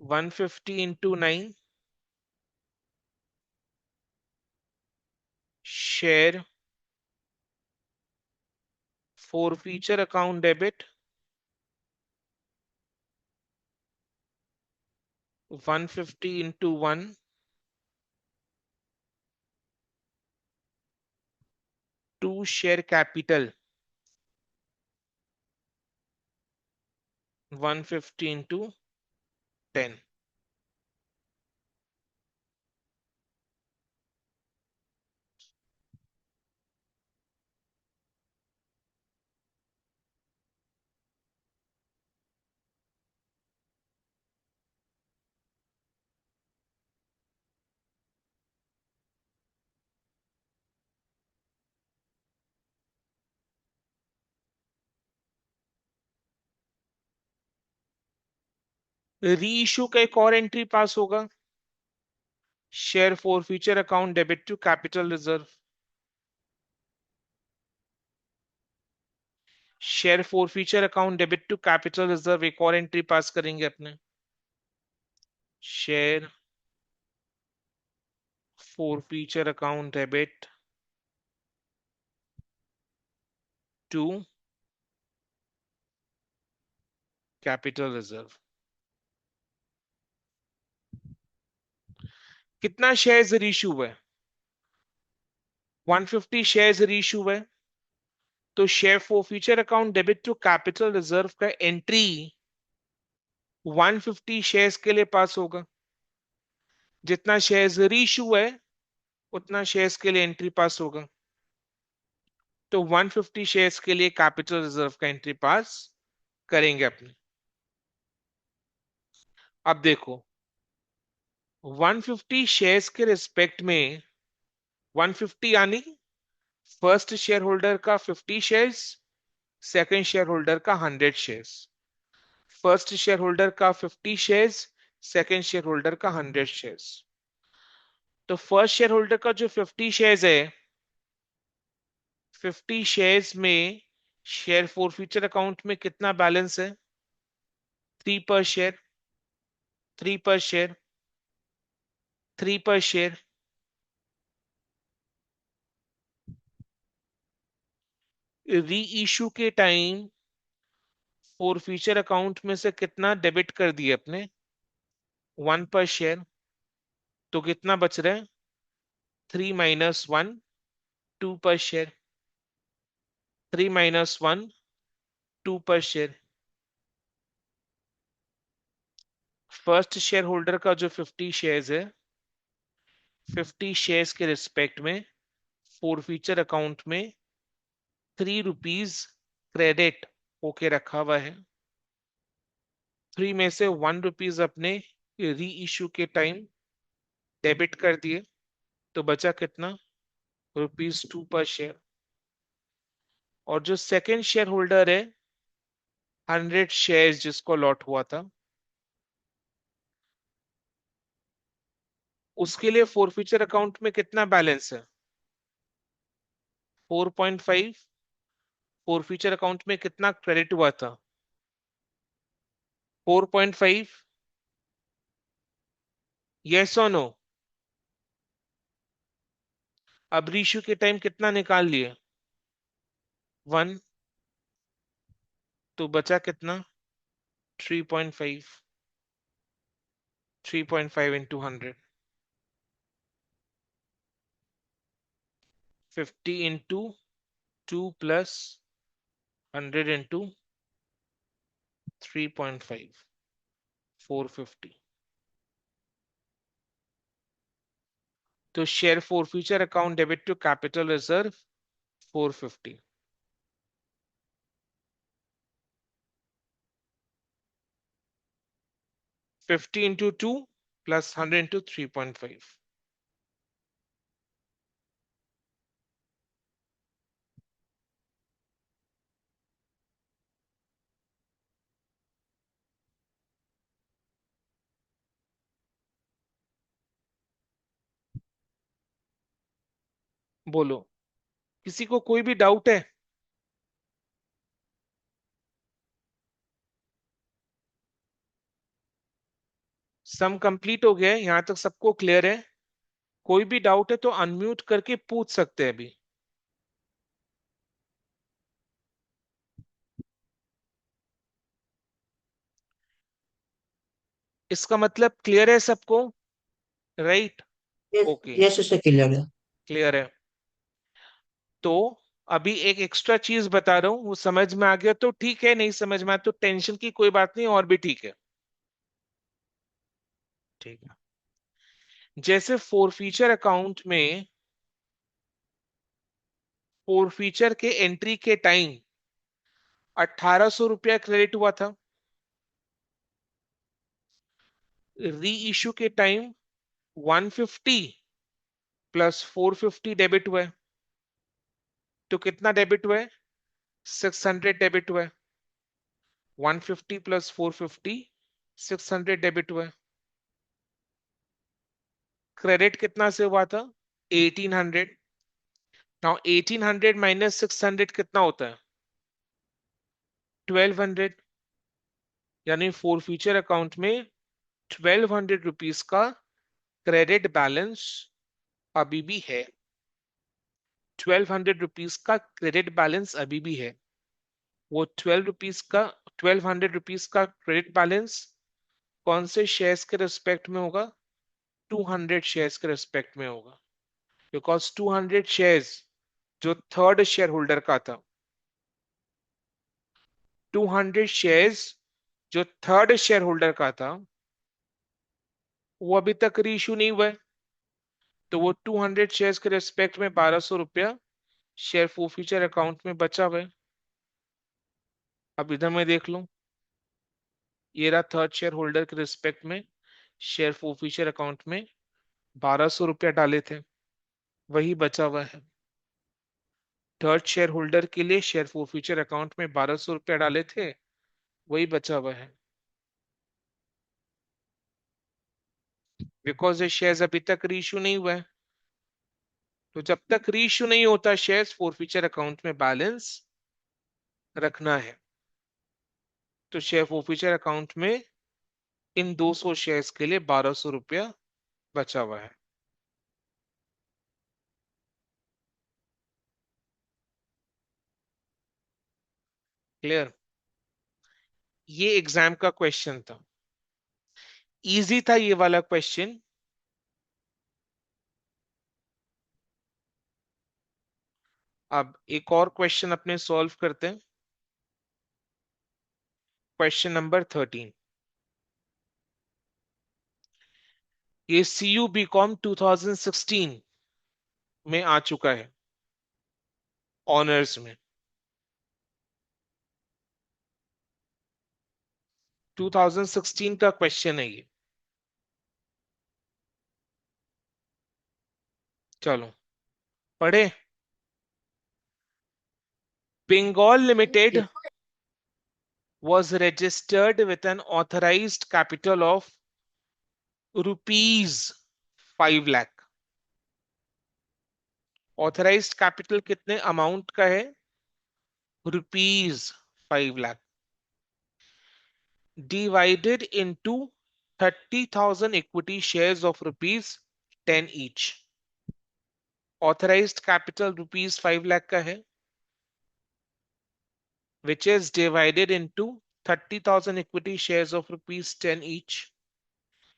150 into 9 share forfeiture account debit 150 into 1 to share capital 150 into 10। Reissue का एक और एंट्री पास होगा, share forfeiture account debit to capital reserve. Share forfeiture account debit to capital reserve एक और entry पास करेंगे अपने, share forfeiture account debit to capital reserve. कितना शेयर्स रीइश्यू हुए? 150 शेयर्स रीइश्यू हुए। तो share forfeiture account debit to capital reserve का एंट्री 150 शेयर्स के लिए पास होगा। जितना शेयर्स रीइश्यू है उतना शेयर्स के लिए एंट्री पास होगा। तो 150 शेयर्स के लिए कैपिटल रिजर्व का एंट्री पास करेंगे अपने। अब देखो 150 शेयर्स के रिस्पेक्ट में 150 यानी फर्स्ट शेयर होल्डर का 50 शेयर्स, सेकंड शेयर होल्डर का 100 शेयर्स। फर्स्ट शेयर होल्डर का 50 शेयर्स, सेकंड शेयर होल्डर का 100 शेयर्स। तो फर्स्ट शेयर होल्डर का जो 50 शेयर्स है, 50 शेयर्स में शेयर फॉर फ्यूचर अकाउंट में कितना बैलेंस है? 3 पर शेयर, 3 पर शेयर, 3 पर शेयर। री इशू के टाइम फॉर फ्यूचर अकाउंट में से कितना डेबिट कर दिए अपने? 1 पर शेयर। तो कितना बच रहा है? 3 माइनस 1, 2 पर शेयर। 3 माइनस 1, 2 पर शेयर। फर्स्ट शेयर होल्डर का जो 50 शेयर्स है, 50 शेयर्स के रिस्पेक्ट में फॉर फ्यूचर अकाउंट में 3 रुपीज क्रेडिट होके रखा हुआ है। 3 में से 1 रुपीज अपने री इशू के टाइम डेबिट कर दिए, तो बचा कितना, ₹2 पर शेयर। और जो सेकंड शेयर होल्डर है, 100 शेयर जिसको लॉट हुआ था, उसके लिए फोरफीचर अकाउंट में कितना बैलेंस है, 4.5। फोरफीचर अकाउंट में कितना क्रेडिट हुआ था, 4.5। यस और नो। अब रीशू के टाइम कितना निकाल लिए, 1। तो बचा कितना, 3.5। 3.5 इंटू 100, 50 इंटू 2 प्लस 100 इंटू 3.5, 450। तो share forfeiture account debit to capital reserve 450। 50 into 2 plus 100 into 3.5। बोलो, किसी को कोई भी डाउट है? सम कंप्लीट हो गया है, यहां तक सबको क्लियर है? कोई भी डाउट है तो अनम्यूट करके पूछ सकते हैं अभी। इसका मतलब क्लियर है सबको, राइट? यस ओके, यस, उससे क्लियर है। क्लियर है। तो अभी एक एक्स्ट्रा चीज बता रहा हूँ, वो समझ में आ गया तो ठीक है, नहीं समझ में आया तो टेंशन की कोई बात नहीं, और भी ठीक है। ठीक है, जैसे फोरफीचर अकाउंट में फोरफीचर के एंट्री के टाइम 1800 रुपया क्रेडिट हुआ था, री इश्यू के टाइम 150 प्लस 450 डेबिट हुआ है, तो कितना डेबिट हुआ है, 600 डेबिट हुआ है। 150 प्लस 450, 600 डेबिट हुआ है। क्रेडिट कितना से हुआ था, 1800। नाउ 1800 माइनस 600 कितना होता है, 1200। यानी फोर फ्यूचर अकाउंट में 1200 रुपीज का क्रेडिट बैलेंस अभी भी है। 1200 रुपीज का क्रेडिट बैलेंस अभी भी है। वो 1200 रुपीज का क्रेडिट बैलेंस कौन से शेयर्स के रिस्पेक्ट में होगा, 200 शेयर्स के रिस्पेक्ट में होगा। बिकॉज 200 शेयर्स जो थर्ड शेयर होल्डर का था, 200 शेयर्स जो थर्ड शेयर होल्डर का था, वो अभी तक रीइश्यू नहीं हुआ है। तो वो 200 शेयर्स के रिस्पेक्ट में 1200 रुपया शेयर फोरफीचर अकाउंट में बचा हुआ है। अब इधर मैं देख लूं, ये रहा थर्ड शेयर होल्डर के रिस्पेक्ट में शेयर फोरफीचर अकाउंट में 1200 रुपया डाले थे, वही बचा हुआ है। थर्ड शेयर होल्डर के लिए शेयर फोरफीचर अकाउंट में 1200 रुपया डाले थे, वही बचा हुआ है। बिकॉज ये शेयर्स अभी तक रीइश्यू नहीं हुआ है, तो जब तक रीइश्यू नहीं होता शेयर्स, फोरफीचर अकाउंट में बैलेंस रखना है। तो शेयर फोरफीचर अकाउंट में इन 200 शेयर्स के लिए 1200 रुपया बचा हुआ है। क्लियर? ये एग्जाम का क्वेश्चन था, इजी था ये वाला क्वेश्चन। अब एक और क्वेश्चन अपने सॉल्व करते हैं। Question number 13। ये CU BCom 2016 में आ चुका है, ऑनर्स में। 2016 का क्वेश्चन है ये। चलो पढ़े। Bengal Limited was registered with an authorized capital of rupees 5 lakh। Authorised capital कितने अमाउंट का है? Rupees 5 lakh. Divided into 30,000 equity shares of rupees 10 each. Authorised capital rupees 5 lakh का है, which is divided into 30,000 equity shares of rupees 10 each।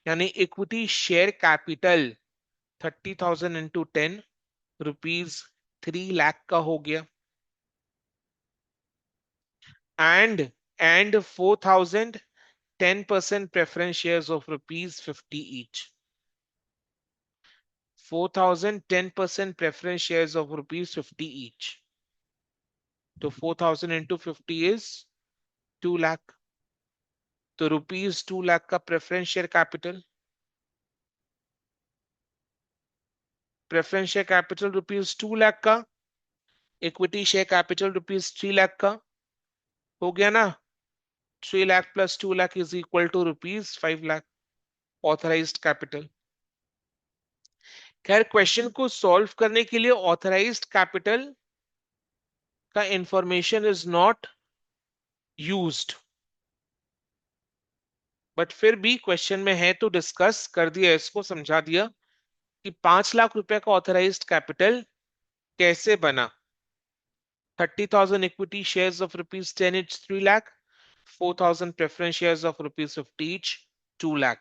यानी equity share capital 30,000 into 10 rupees 3 lakh का हो गया। And 4,000 10% preference shares of rupees 50 each। 4,000 10% preference shares of rupees 50 each। तो 4,000 into 50 is 2 lakh। तो rupees 2 lakh का preference share capital, preference share capital rupees 2 lakh का, equity share capital rupees 3 lakh का हो गया ना। 3 lakh plus 2 lakh is equal to rupees 5 lakh authorised capital. खैर question को सॉल्व करने के लिए ऑथराइज्ड कैपिटल का information is not used, but फिर भी क्वेश्चन में है तो डिस्कस कर दिया, इसको समझा दिया कि 5 लाख रुपए का ऑथराइज्ड कैपिटल कैसे बना। 30,000 equity shares of rupees 10 each 3 lakh, 4,000 preference shares of rupees 50 each 2 lakh।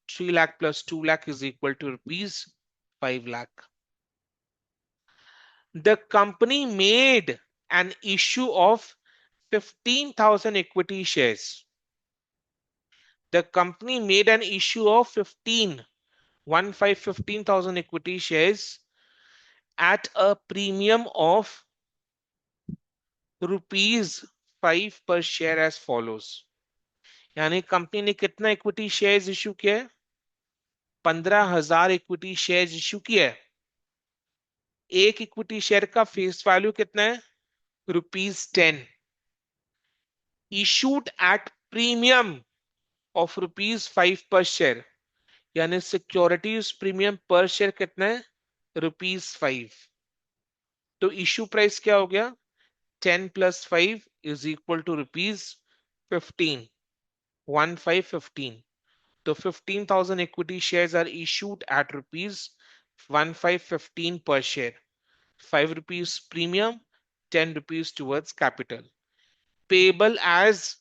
3 lakh plus 2 lakh is equal to rupees 5 lakh। The company made an issue of 15,000 equity shares। The company made an issue of 15,000 equity shares at a premium of rupees 5 per share as follows। यानी company ने कितना equity shares issue किया है? 15,000 equity shares issue किया है। एक equity share का face value कितना है? Rupees 10। Issued at premium of rupees 5 पर शेयर, यानी सिक्योरिटीज प्रीमियम पर शेयर कितना है? रुपीज 5। तो इशू प्राइस क्या हो गया? 10 plus 5 is equal to rupees 15। 1515। So 15,000 equity shares are issued at rupees 1515 per share, 5 rupees premium, 10 rupees towards capital। Payable as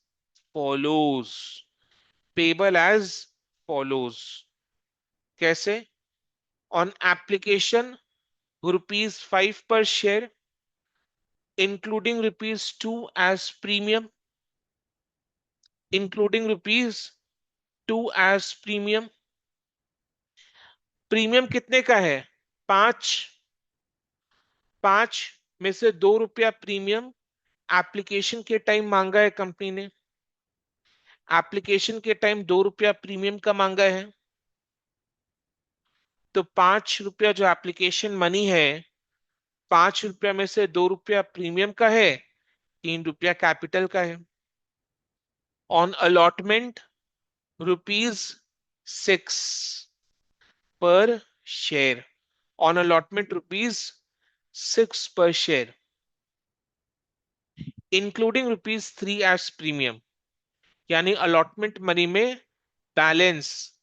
follows। Payable as follows। कैसे? On application rupees 5 per share, including rupees 2 as premium, including rupees 2 as premium। Premium कितने का है? 5। 5 में से 2 रुपया premium application के time मांगा है कंपनी ने। एप्लीकेशन के टाइम 2 रुपया प्रीमियम का मांगा है, तो 5 रुपया जो एप्लीकेशन मनी है, 5 रुपया में से 2 रुपया प्रीमियम का है, 3 रुपया कैपिटल का है। ऑन अलॉटमेंट रुपीज 6 पर शेयर। ऑन अलॉटमेंट रुपीज 6 पर share, including rupees 3 as premium. यानी अलॉटमेंट मनी में बैलेंस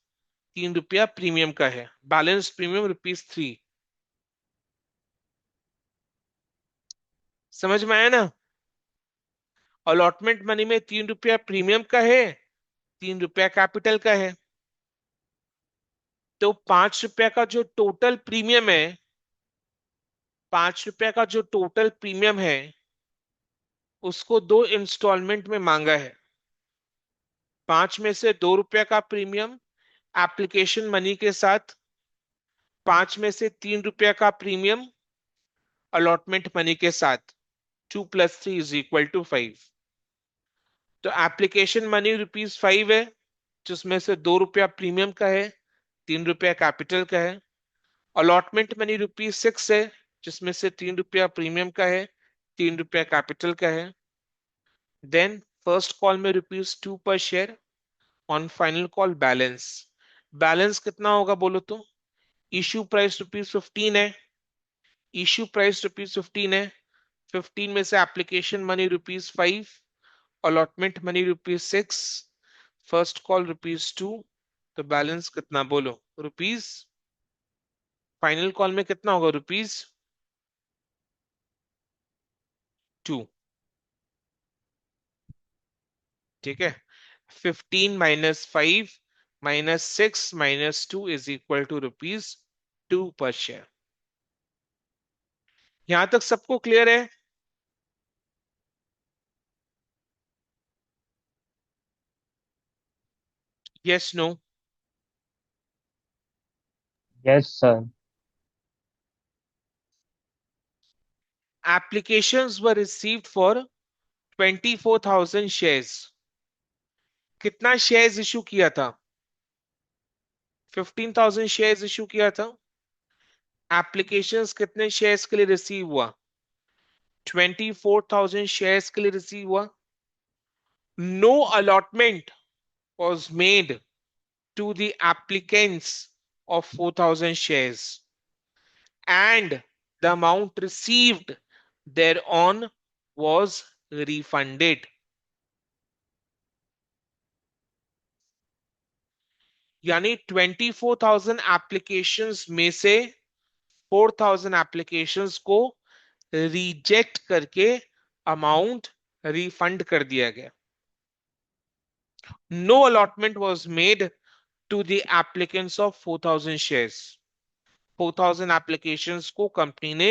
3 रुपया प्रीमियम का है, बैलेंस प्रीमियम रुपीज 3। समझ में आया ना? अलॉटमेंट मनी में 3 रुपया प्रीमियम का है, 3 रुपया कैपिटल का है। तो 5 रुपया का जो टोटल प्रीमियम है, 5 रुपया का जो टोटल प्रीमियम है, उसको 2 इंस्टॉलमेंट में मांगा है। 5 में से 2 रुपया का प्रीमियम एप्लीकेशन मनी के साथ, 5 में से 3 रुपया का प्रीमियम अलॉटमेंट मनी के साथ। 2 + 3 इज इक्वल टू 5। तो एप्लीकेशन मनी रुपीज 5 है, जिसमें से 2 रुपया प्रीमियम का है, 3 रुपया कैपिटल का है। अलॉटमेंट मनी ₹6 है, जिसमें से ₹3 प्रीमियम का है, ₹3 कैपिटल का है। देन फर्स्ट कॉल में ₹2 पर share, on final call balance. Balance कितना होगा बोलो तो? इश्यू प्राइस ₹15 है, इश्यू प्राइस ₹15 है, 15 में से application money ₹5, allotment money ₹6, first call ₹2, तो बैलेंस कितना बोलो? रुपीज, फाइनल कॉल में कितना होगा? ₹2। ठीक है, 15 -5 -6 -2 इज इक्वल टू ₹2 पर शेयर। यहां तक सबको क्लियर है? Yes, no? Yes, sir. Applications were received for 24,000 shares। कितना शेयर्स इशू किया था? 15,000 शेयर्स इशू किया था। एप्लीकेशंस कितने शेयर्स के लिए रिसीव हुआ? 24,000 शेयर्स के लिए रिसीव हुआ। No allotment was made to the applicants of 4,000 shares, and the amount received thereon was refunded। यानी 24,000 एप्लीकेशंस में से 4,000 एप्लीकेशंस को रिजेक्ट करके अमाउंट रिफंड कर दिया गया। No allotment was made to the applicants of 4,000 shares. 4,000 applications को company ने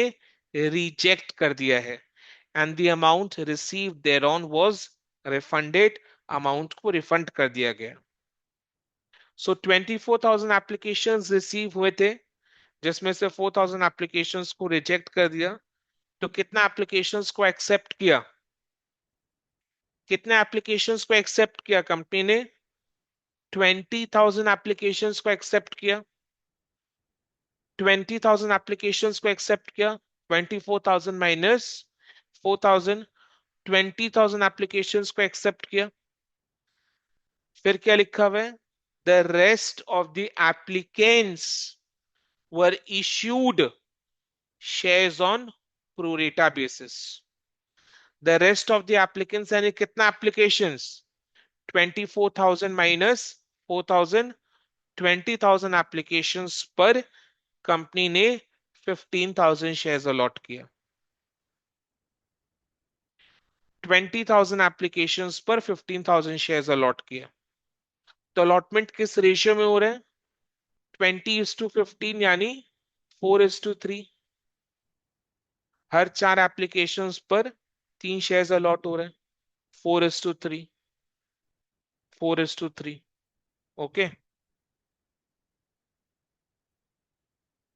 रिजेक्ट कर दिया है, and the amount receive thereon was refunded. अमाउंट को रिफंड कर दिया गया। सो 24,000 एप्लीकेशंस रिसीव हुए थे, जिसमें से 4,000 एप्लीकेशंस को रिजेक्ट कर दिया। तो कितना एप्लीकेशंस को एक्सेप्ट किया? कितने एप्लीकेशंस को एक्सेप्ट किया कंपनी ने? 20,000 एप्लीकेशंस को एक्सेप्ट किया। 20,000 एप्लीकेशंस को एक्सेप्ट किया। 24,000 माइनस 4,000, 20,000 एप्लीकेशंस को एक्सेप्ट किया। फिर क्या लिखा हुआ है? The rest of the applicants were issued shares on pro rata basis. The rest of the applicants यानी कितना एप्लीकेशंस? 24,000 माइनस 4,000, 20,000 एप्लीकेशंस पर कंपनी ने 15,000 शेयर्स अलॉट किया। 20,000 एप्लीकेशंस पर 15,000 शेयर्स अलॉट किया। तो अलॉटमेंट किस रेशियो में हो रहा है? 20:15 यानी 4:3। हर 4 एप्लीकेशंस पर 3 शेयर्स अलॉट हो रहे हैं। 4:3, 4:3। ओके,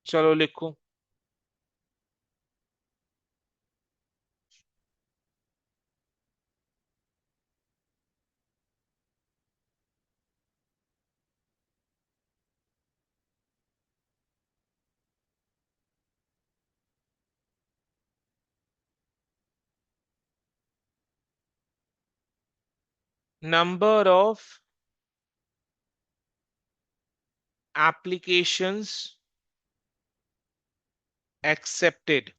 चलो लिखो। Number of applications accepted,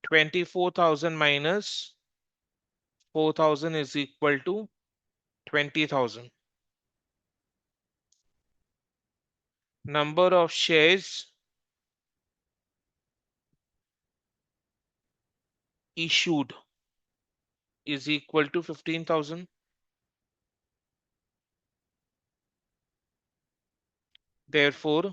24,000 minus 4,000 is equal to 20,000. Number of shares issued is equal to 15,000. Therefore,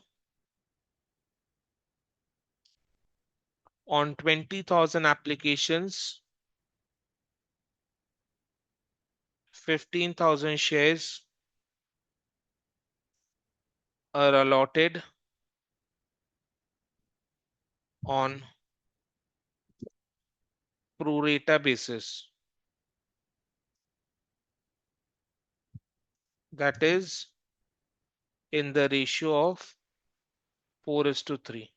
on 20,000 applications, 15,000 shares are allotted on pro rata basis. That is in the ratio of 4:3।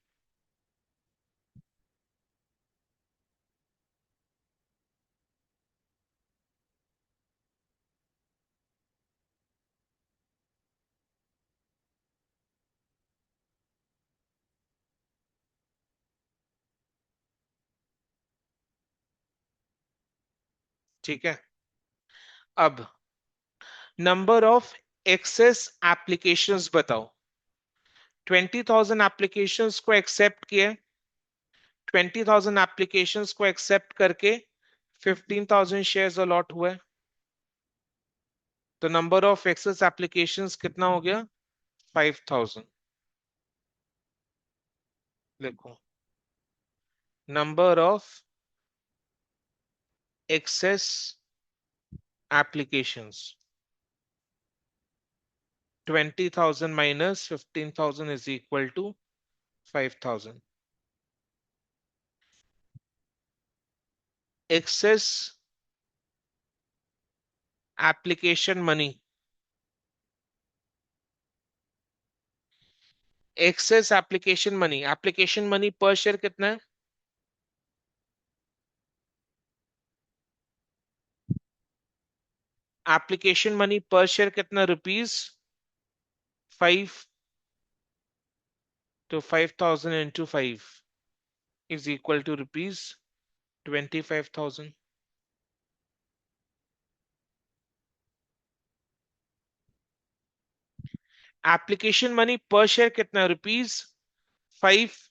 ठीक है, अब number of excess applications बताओ। 20,000 applications को accept किए, 20,000 applications को accept करके 15,000 shares allot हुए, तो नंबर ऑफ एक्सेस एप्लीकेशंस कितना हो गया? 5,000। देखो, number of excess applications 20,000 minus 15,000 is equal to 5,000। Excess application money, excess application money पर शेयर कितना है? एप्लीकेशन मनी पर शेयर कितना? ₹5। तो 5,000 into 5 is equal to ₹25,000। Application money पर शेयर कितना है? ₹5।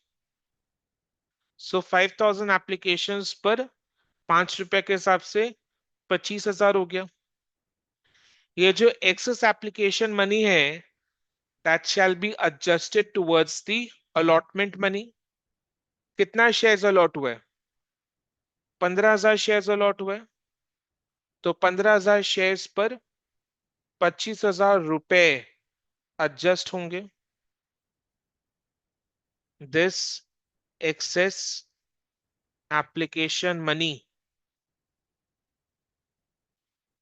सो 5,000 एप्लीकेशन पर ₹5 के हिसाब से 25,000 हो गया। ये जो एक्सेस एप्लीकेशन मनी है, that shall be adjusted towards the allotment money. कितना शेयर्स अलॉट हुआ है? 15,000 शेयर्स अलॉट हुआ है, तो 15,000 शेयर्स पर ₹25,000 एडजस्ट होंगे। This excess application money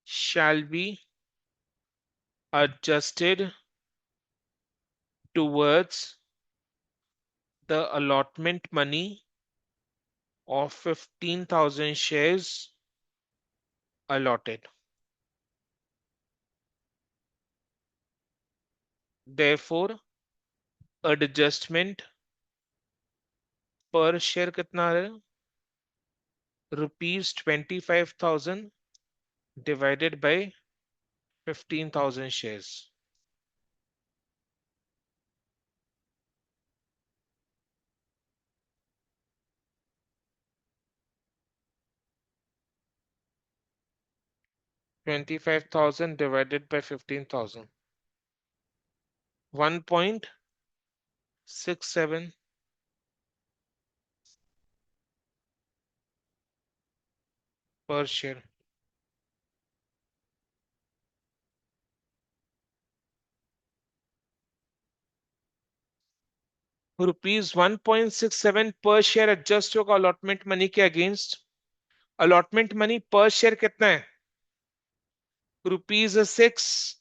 shall be adjusted towards the allotment money of 15,000 shares allotted. Therefore, adjustment per share कितना है? ₹25,000 divided by 15,000 shares. $25,000 divided by 15,000. 1.67 per share. ₹1.67 पर शेयर एडजस्ट होगा allotment money के against. Allotment money पर share कितना है? ₹6।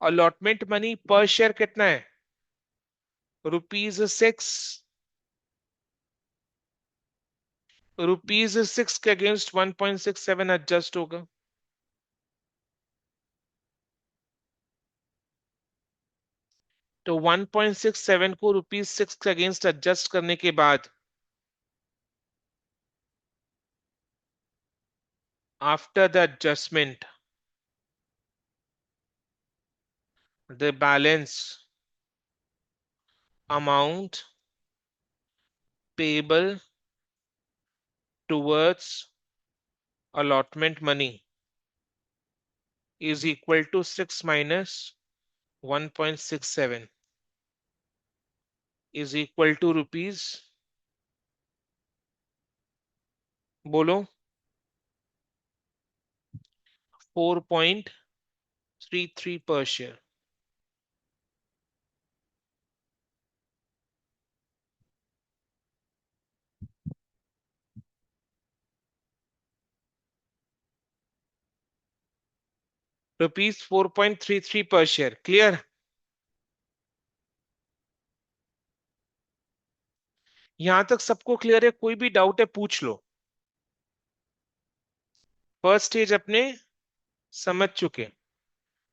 Allotment money पर share कितना है? ₹6। ₹6 के अगेंस्ट 1.67 एडजस्ट होगा। तो 1.67 को ₹6 के अगेंस्ट एडजस्ट करने के बाद after the adjustment the balance amount payable towards allotment money is equal to 6 minus 1.67 is equal to rupees, बोलो, 4.33 per share। ₹4.33 per share। Clear? यहां तक सबको क्लियर है? कोई भी डाउट है पूछ लो। फर्स्ट स्टेज अपने समझ चुके।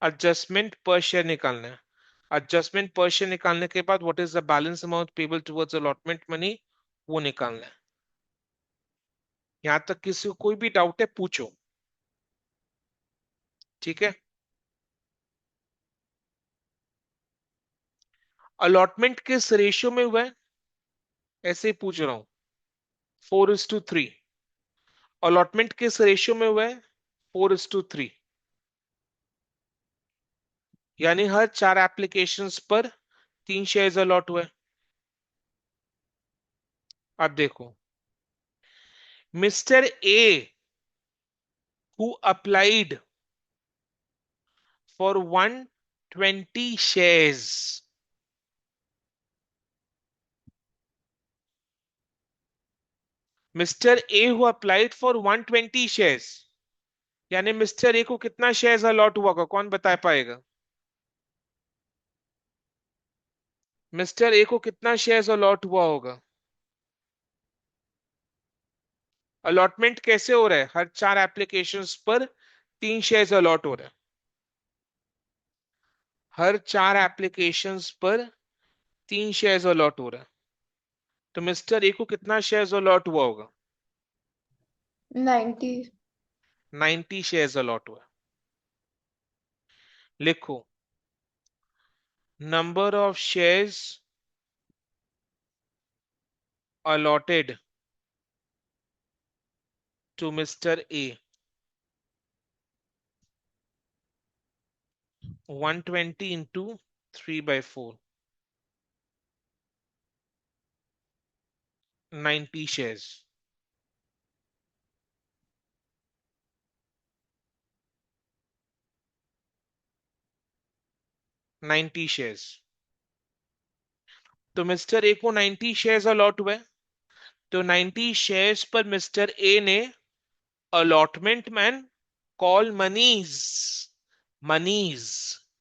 एडजस्टमेंट पर शेयर निकालना है। एडजस्टमेंट पर शेयर निकालने के बाद what is the balance amount payable towards allotment money, वो निकालना है। यहां तक किसी को कोई भी डाउट है पूछो। ठीक है। अलॉटमेंट किस रेशियो में हुआ है, ऐसे ही पूछ रहा हूं। 4:3। अलॉटमेंट किस रेशियो में हुआ है? 4:3। यानी हर 4 एप्लीकेशंस पर 3 शेयर्स अलॉट हुए। अब देखो, mister A who applied for 120 shares, mister A who applied for 120 shares, यानी मिस्टर ए को कितना शेयर्स अलॉट हुआ होगा, कौन बता पाएगा? मिस्टर ए को कितना शेयर्स अलॉट हुआ होगा? अलॉटमेंट कैसे हो रहा है? हर 4 एप्लीकेशंस पर 3 शेयर्स अलॉट हो रहा है। हर 4 एप्लीकेशंस पर 3 शेयर्स अलॉट हो रहा है। तो मिस्टर ए को कितना शेयर्स अलॉट हुआ होगा? 90। 90 शेयर्स अलॉट हुआ। लिखो, number of shares allotted to Mr. A, 120 into 3/4, 90 shares. Ninety shares. तो मिस्टर ए को 90 शेयर्स अलॉट हुए। तो 90 शेयर्स पर मिस्टर ए ने allotment man call monies, monies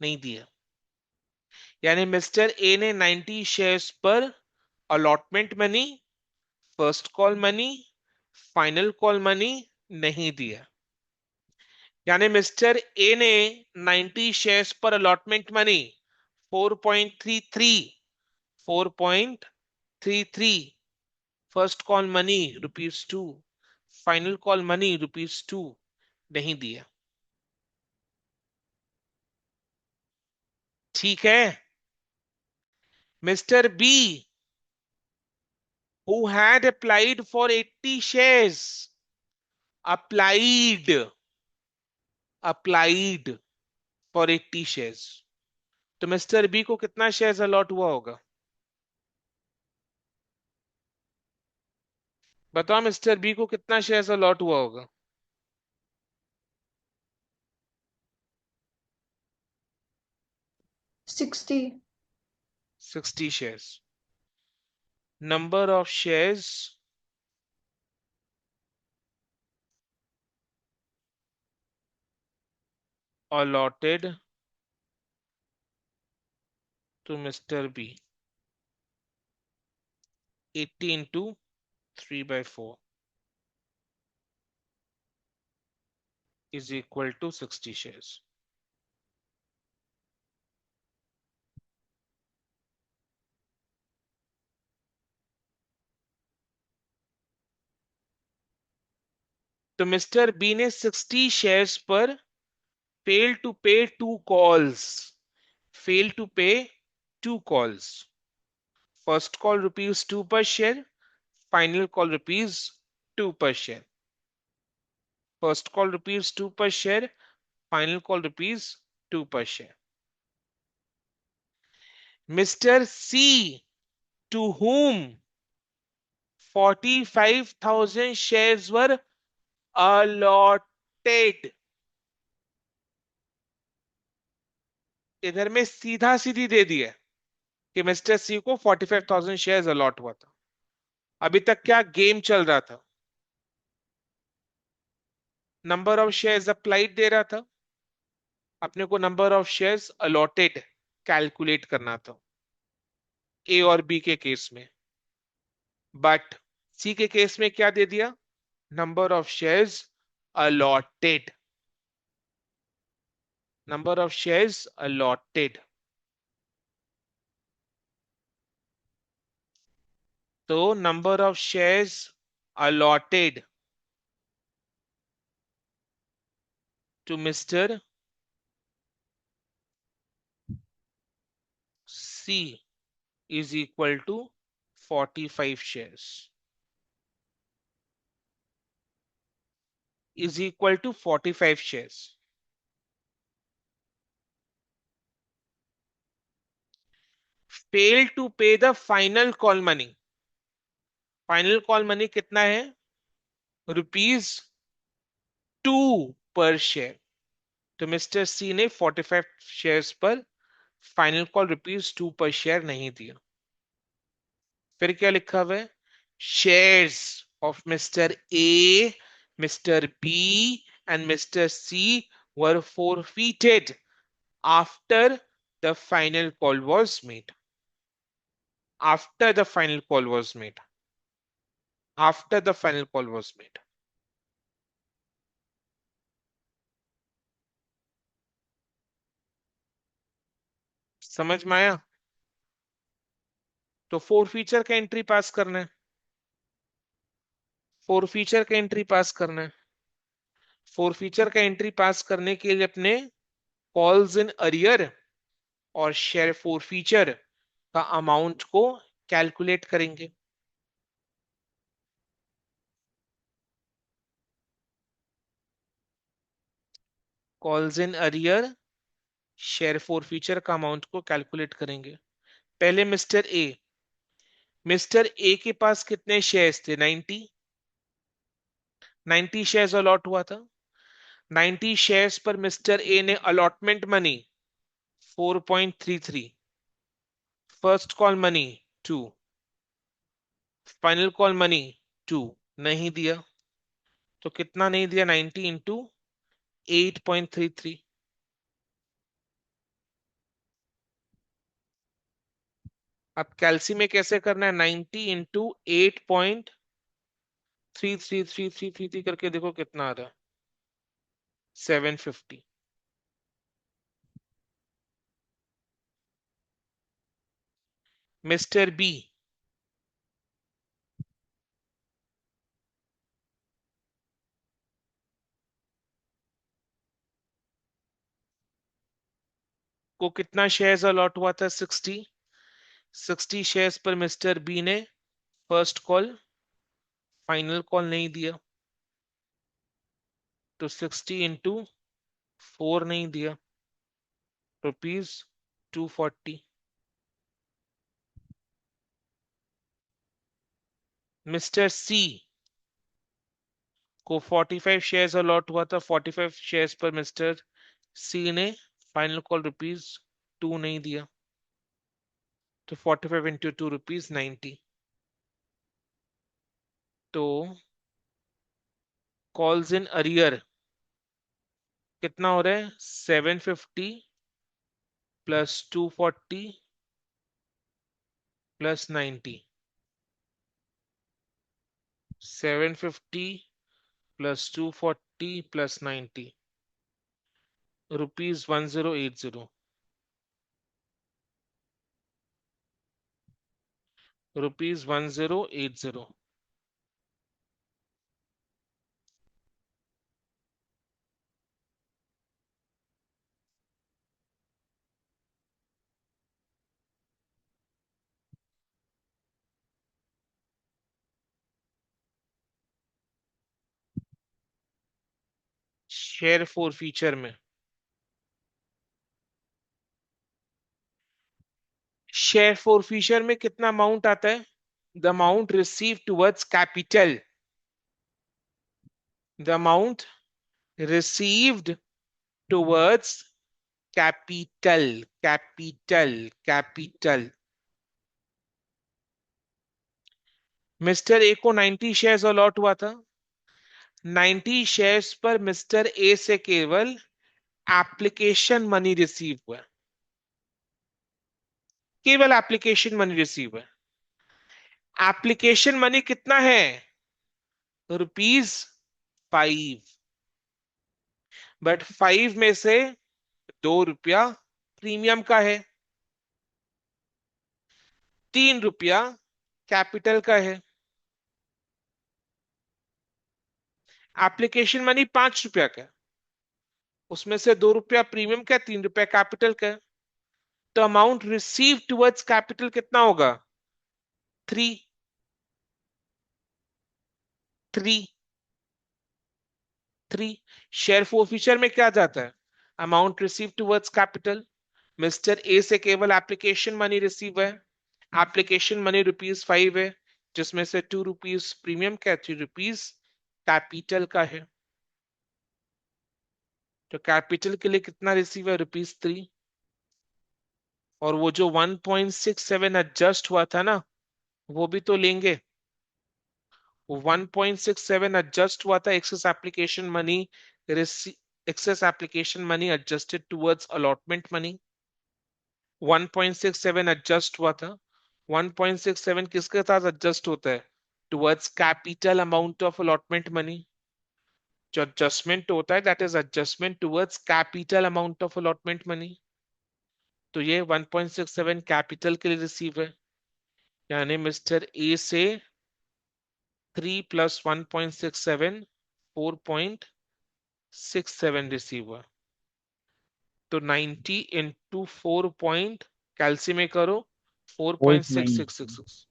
नहीं दिया। यानी मिस्टर ए ने 90 शेयर्स पर allotment money, first call money, final call money नहीं दिया। यानी मिस्टर ए ने 90 शेयर्स पर allotment money 4.33, 4.33, first call money ₹2, final call money ₹2 नहीं दिया। ठीक है। Mister B who had applied for 80 shares, applied, applied for 80 shares, तो मिस्टर बी को कितना शेयर्स अलॉट हुआ होगा? बताओ मिस्टर बी को कितना शेयर्स अलॉट हुआ होगा? 60। 60 shares. Number of shares allotted to Mr. B, 80 into 3/4 is equal to 60 shares. तो मिस्टर बी ने 60 शेयर्स पर फेल टू पे 2 कॉल्स, फेल टू पे 2 calls, first call ₹2 per share, final call ₹2 per share, first call ₹2 per share, final call ₹2 per share. Mr. C, to whom 45,000 shares were allotted, इधर में सीधा सीधी दे दिया कि mister सी को 45,000 shares allot हुआ था। अभी तक क्या गेम चल रहा था? नंबर ऑफ शेयर्स अप्लाइड दे रहा था, अपने को number of shares allotted calculate करना था ए और बी के केस में। बट सी के केस में क्या दे दिया? Number of shares allotted, number of shares allotted. तो number of shares allotted to Mister C is equal to 45 shares, is equal to 45 shares. Fail to pay the final call money. Final call money कितना है? ₹2 पर share. तो mister सी ने 45 shares पर final call ₹2 पर share नहीं दिया। फिर क्या लिखा हुआ है? Shares of mister A, mister B and mister C were forfeited after the final call was made. After the final call was made. After the final call was made. समझ में आया? तो फोर फीचर का entry पास करना है, four feature का entry पास करना है। फोर फीचर का एंट्री पास करने के लिए अपने कॉल्स इन अरियर और शेयर फोर फीचर का अमाउंट को कैलकुलेट करेंगे। Calls in arrear, share four feature का अमाउंट को कैलकुलेट करेंगे। पहले मिस्टर ए, मिस्टर ए के पास कितने शेयर्स थे? 90, 90 शेयर्स अलॉट हुआ था। 90 शेयर्स पर मिस्टर ए ने allotment money 4.33, first call money 2, final call money 2 नहीं दिया। तो कितना नहीं दिया? 90 इंटू 8.33। अब कैलसी में कैसे करना है? 90 इंटू 8.333333 करके देखो कितना आ रहा है, 750। मिस्टर बी, को कितना शेयर्स अलॉट हुआ था? 60। 60 शेयर्स पर मिस्टर बी ने फर्स्ट कॉल, फाइनल कॉल नहीं दिया। तो 60 इंटू 4 नहीं दिया, ₹240। मिस्टर सी को 45 शेयर्स अलॉट हुआ था। 45 शेयर्स पर मिस्टर सी ने फाइनल कॉल ₹2 नहीं दिया। तो 45 इंटू 2 ₹90। तो कॉल्स इन अरियर कितना हो रहा है? 750 plus 240 plus 90। 750 plus 240 plus 90, ₹1080। ₹1080। Share four feature में, शेयर फोर फीचर में कितना अमाउंट आता है? The amount receive towards capital, the amount received towards capital, capital, capital. Mister A को 90 शेयर्स अलॉट हुआ था। 90 शेयर्स पर मिस्टर ए से केवल एप्लीकेशन मनी रिसीव हुआ, केवल एप्लीकेशन मनी रिसीव हुआ। एप्लीकेशन मनी कितना है? ₹5। बट 5 में से ₹2 प्रीमियम का है, ₹3 कैपिटल का है। एप्लीकेशन मनी ₹5 का है, उसमें से ₹2 प्रीमियम का, ₹3 कैपिटल का है। तो अमाउंट रिसीव टुवर्ड्स कैपिटल कितना होगा? 3। 3। 3। शेयर फोरफीचर में क्या जाता है? Amount receive towards capital. Mister A से केवल एप्लीकेशन मनी रिसीव है। एप्लीकेशन मनी ₹5 है, जिसमें से ₹2 प्रीमियम का, ₹3 कैपिटल का है। तो कैपिटल के लिए कितना रिसीव है? ₹3। और वो जो 1.67 एडजस्ट हुआ था ना, वो भी तो लेंगे। वो 1.67 एडजस्ट हुआ था, excess application money, excess application money adjusted towards allotment money. 1.67 adjust हुआ था। 1.67 किसके साथ एडजस्ट होता है? Towards capital amount of allotment money. जो एडजस्टमेंट होता है, that is adjustment towards capital amount of allotment money. तो ये 1.67 कैपिटल के लिए रिसीव है, यानी मिस्टर ए से 3 + 1.67, 4.67 रिसीव हुआ। तो 90 इंटू 4 पॉइंट, कैलसी में करो, four four point six twenty six six six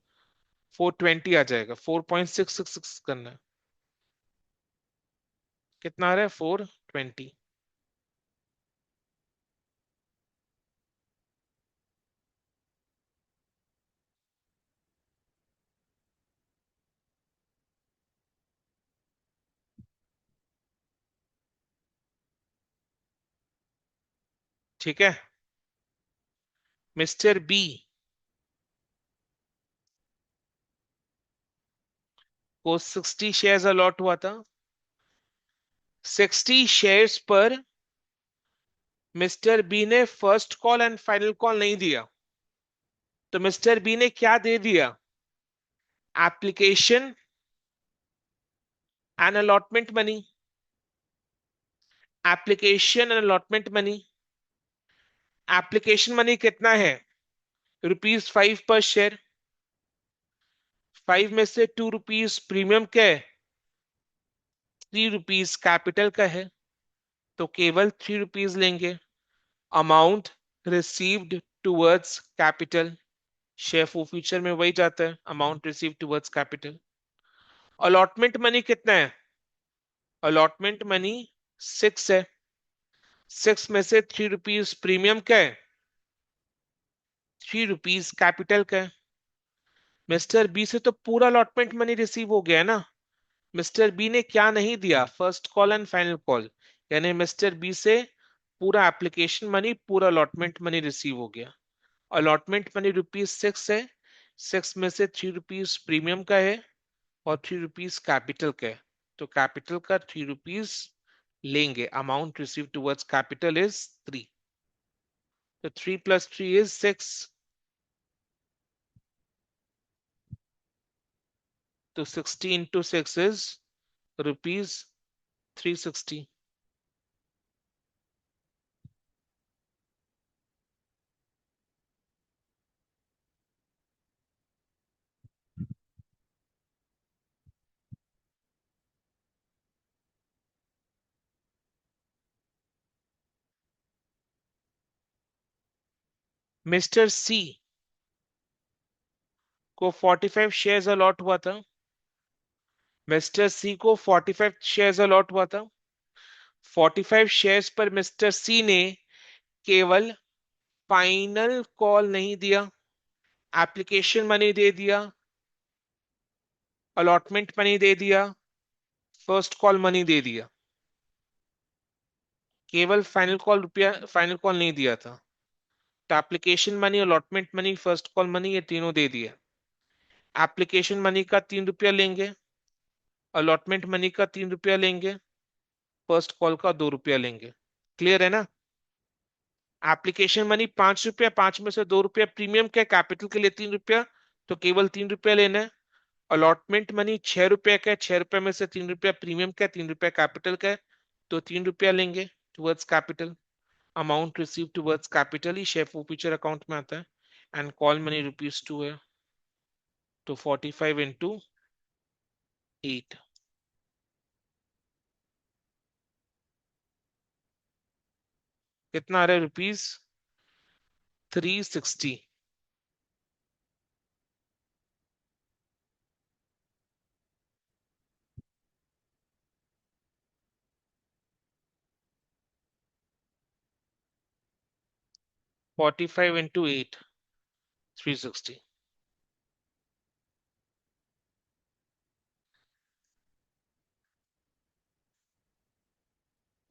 420 आ जाएगा। 4.666 करना है। कितना आ रहा है? 420। ठीक है। मिस्टर बी को 60 शेयर्स अलॉट हुआ था। 60 शेयर्स पर मिस्टर बी ने first call and final call नहीं दिया। तो मिस्टर बी ने क्या दे दिया? Application and allotment money. Application and allotment money. Application money कितना है? ₹5 पर शेयर। 5 में से ₹2 प्रीमियम का है, ₹3 कैपिटल का है। तो केवल ₹3 लेंगे। Amount received towards capital. Share forfeiture में वही जाता है, amount receive towards capital. Allotment money कितना है? अलॉटमेंट मनी 6 है। 6 में से ₹3 प्रीमियम का है, ₹3 कैपिटल का है। मिस्टर बी से तो पूरा अलॉटमेंट मनी रिसीव हो गया है ना। मिस्टर बी ने क्या नहीं दिया? First call and final call. यानी मिस्टर बी से पूरा एप्लीकेशन मनी, पूरा अलॉटमेंट मनी रिसीव हो गया। अलॉटमेंट मनी ₹6 है। 6 में से ₹3 प्रीमियम का है और ₹3 कैपिटल का है। तो कैपिटल का ₹3 लेंगे। Amount receive towards capital is 3। तो 3 + 3 इज 6। तो 60 into 6 is ₹360। मिस्टर सी को 45 शेयर्स अलॉट हुआ था। मिस्टर सी को 45 शेयर्स अलॉट हुआ था। 45 शेयर्स पर मिस्टर सी ने केवल फाइनल कॉल नहीं दिया, एप्लीकेशन मनी दे दिया, अलॉटमेंट मनी दे दिया, फर्स्ट कॉल मनी दे दिया। केवल फाइनल कॉल नहीं दिया था। तो application money, allotment money, first call money, ये तीनों दे दिया। एप्लीकेशन मनी का ₹3 लेंगे, अलॉटमेंट मनी का ₹3 लेंगे, फर्स्ट कॉल का ₹2 लेंगे। क्लियर है ना? एप्लीकेशन मनी ₹5, 5 में से ₹2 प्रीमियम के, कैपिटल के लिए ₹3, तो केवल ₹3 लेना है। अलॉटमेंट मनी 6 रुपए का है, 6 रुपए में से 3 रुपया प्रीमियम का है, 3 रुपया कैपिटल का है, तो 3 रुपया लेंगे towards capital. Amount receive towards capital ही शेयर फॉरफीचर अकाउंट में आता है। एंड कॉल मनी ₹2 है, तो 45 into 8 कितना आ रहा है? ₹360। 45 into 8, 360।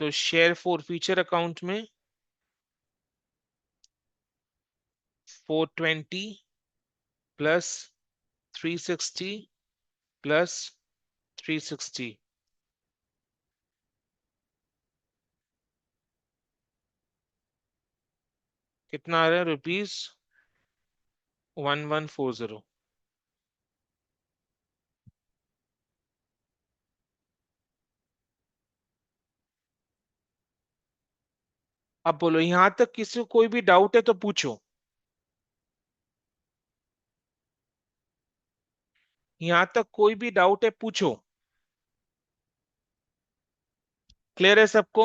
तो शेयर फॉरफीचर अकाउंट में 420 प्लस 360 प्लस 360 कितना आ रहा है? ₹1140। अब बोलो, यहां तक किसी को कोई भी डाउट है तो पूछो। यहां तक कोई भी डाउट है पूछो। क्लियर है सबको?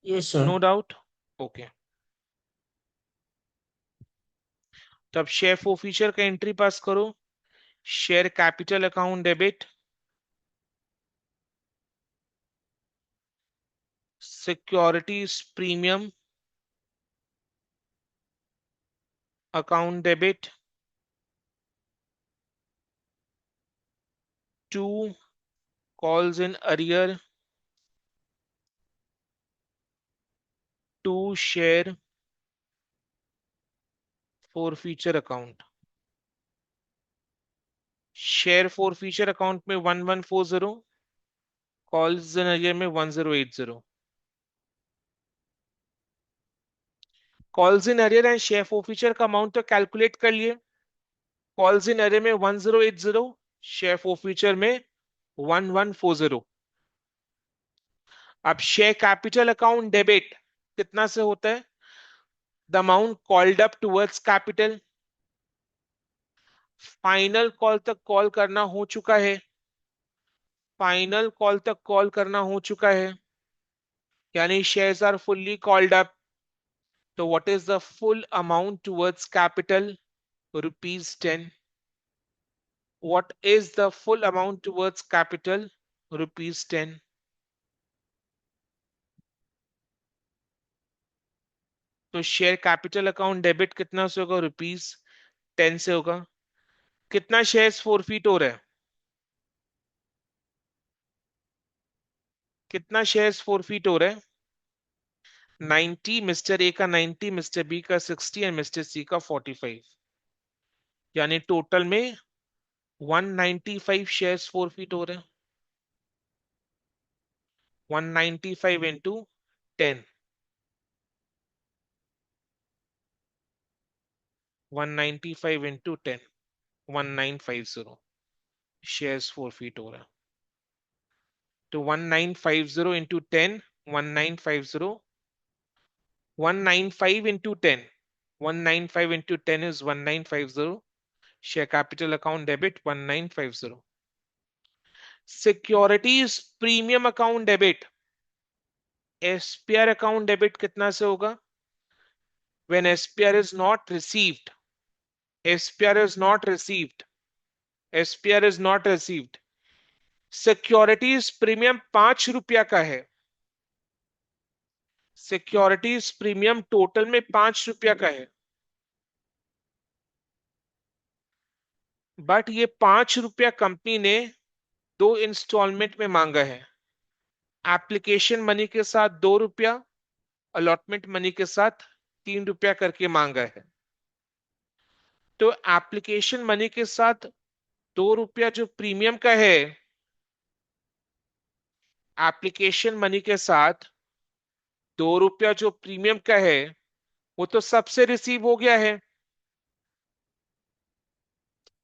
Yes sir. No doubt? Okay. तब शेयर फॉरफीचर का एंट्री पास करो। Share capital account debit, securities premium account debit, to calls in arrear, to share forfeiture account. Share forfeiture account में 1140, कॉल्स इन अरियर में 1080। Calls in arrear and share forfeiture का amount तो calculate कर लिए। Calls in arrear में 1080, share forfeiture में 1140। अब share capital account debit कितना से होता है? The amount called up towards capital. Final call तक कॉल करना हो चुका है, फाइनल कॉल तक कॉल करना हो चुका है, यानी shares are fully called up. तो what is the full amount towards capital? ₹10। What is the full amount towards capital? ₹10। तो शेयर कैपिटल अकाउंट डेबिट कितना से होगा? ₹10 से होगा। कितना शेयर्स फोरफीट हो रहा है? कितना शेयर्स फोरफीट हो रहा है? 90। मिस्टर ए का 90, मिस्टर बी का 60 एंड मिस्टर सी का 45, यानी टोटल में 195 शेयर्स फोरफीट हो रहे हैं। 195 into 10, 195 into 10, 1950 शेयर्स फोरफीट हो रहा है। तो 1950 into 10, 1950, 195 into 10, 195 into 10 is 1950, share capital account debit 1950। Securities premium account debit, SPR account debit कितना से होगा? when SPR is not received, SPR is not received, SPR is not received, securities premium ₹5 का है। Securities premium total में ₹5 का है, but ये ₹5 company ने 2 इंस्टॉलमेंट में मांगा है। एप्लीकेशन मनी के साथ ₹2, अलॉटमेंट मनी के साथ ₹3 करके मांगा है। तो एप्लीकेशन मनी के साथ ₹2 जो प्रीमियम का है, एप्लीकेशन मनी के साथ ₹2 जो प्रीमियम का है, वो तो सबसे रिसीव हो गया है।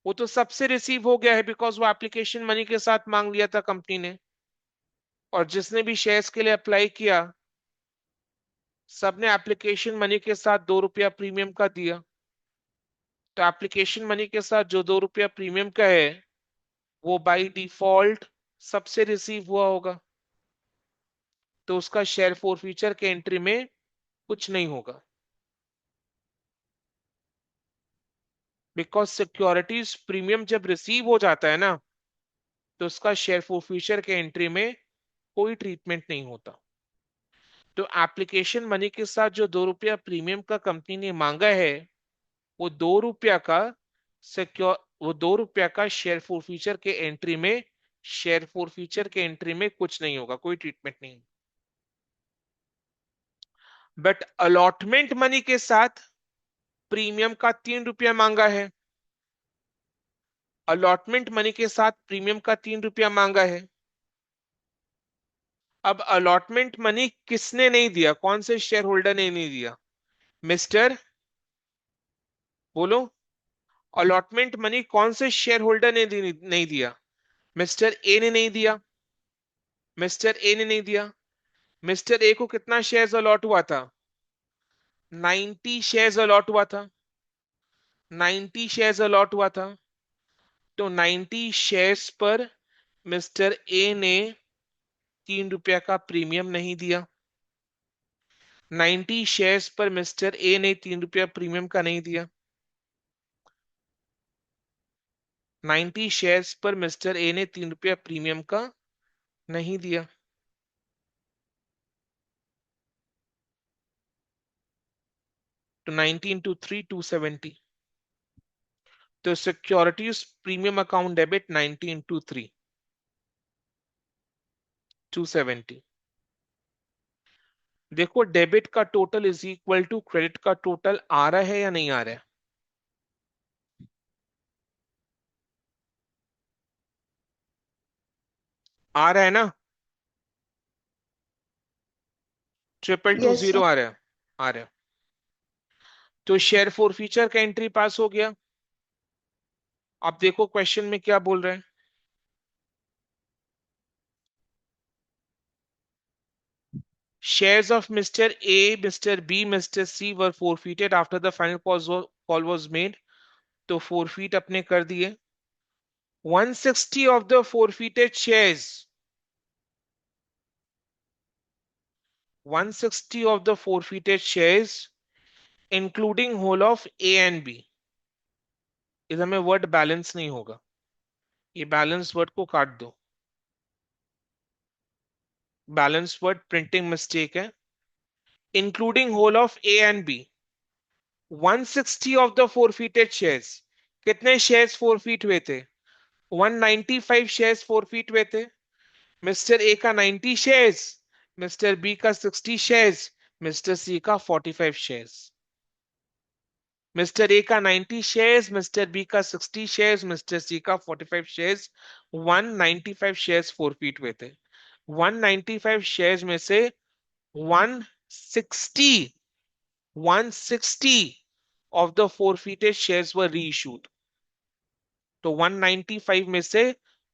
वो तो सबसे रिसीव हो गया है, बिकॉज वो एप्लीकेशन मनी के साथ मांग लिया था कंपनी ने, और जिसने भी शेयर्स के लिए अप्लाई किया सबने एप्लीकेशन मनी के साथ 2 रुपया प्रीमियम का दिया। तो एप्लीकेशन मनी के साथ जो 2 रुपया प्रीमियम का है वो बाय डिफॉल्ट सबसे रिसीव हुआ होगा, तो उसका शेयर फोर फीचर के एंट्री में कुछ नहीं होगा, बिकॉज सिक्योरिटीज प्रीमियम जब रिसीव हो जाता है ना तो उसका शेयर फोर फीचर के एंट्री में कोई ट्रीटमेंट नहीं होता। तो एप्लीकेशन मनी के साथ जो 2 रुपया प्रीमियम का कंपनी ने मांगा है वो 2 रुपया का सिक्योर, वो 2 रुपया का शेयर फोर फीचर के एंट्री में, शेयर फोर फीचर के एंट्री में कुछ नहीं होगा, कोई ट्रीटमेंट नहीं। बट अलॉटमेंट मनी के साथ प्रीमियम का 3 रुपया मांगा है, अलॉटमेंट मनी के साथ प्रीमियम का 3 रुपया मांगा है। अब अलॉटमेंट मनी किसने नहीं दिया, कौन से शेयर होल्डर ने नहीं दिया? मिस्टर, बोलो, अलॉटमेंट मनी कौन से शेयर होल्डर ने नहीं दिया? मिस्टर ए ने नहीं दिया, मिस्टर ए ने नहीं दिया। मिस्टर ए को कितना शेयर्स अलॉट हुआ था? 90 शेयर्स अलॉट हुआ था, 90 शेयर्स अलॉट हुआ था। तो 90 शेयर्स पर मिस्टर ए ने 3 रुपया का प्रीमियम नहीं दिया, 90 शेयर्स पर मिस्टर ए ने 3 रुपया प्रीमियम का नहीं दिया, 90 शेयर्स पर मिस्टर ए ने 3 रुपया प्रीमियम का नहीं दिया। तो 90 इंटू 3 270। तो securities premium account debit 90 into 3 270। देखो डेबिट का total is equal to credit का टोटल आ रहा है या नहीं आ रहा है? आ रहा है ना? 222 Yes, sir. आ रहा है, आ रहा है। तो शेयर फोर फीचर का एंट्री पास हो गया। अब देखो क्वेश्चन में क्या बोल रहे हैं। Shares of Mr. A, Mr. B, Mr. C were forfeited after the final call was made. तो forfeit अपने कर दिए। 160 of the forfeited shares, 160 of the forfeited shares, including whole of A and B। इधर में word balance नहीं होगा, ये balance word को काट दो, बैलेंस वर्ड प्रिंटिंग मिस्टेक है। Including whole of A and B, 160 of the forfeited shares, कितने शेयर्स forfeit हुए थे? 195 शेयर्स forfeit हुए थे। मिस्टर ए का 90 शेयर्स, मिस्टर बी का 60 शेयर्स, मिस्टर सी का 45 शेयर्स। मिस्टर ए का 90 शेयर्स, मिस्टर बी का 60 शेयर्स, मिस्टर सी का 45 शेयर्स। 195 शेयर्स forfeit हुए थे। 195 शेयर्स में से 160 160 of the forfeited shares were reissued। तो 195 में से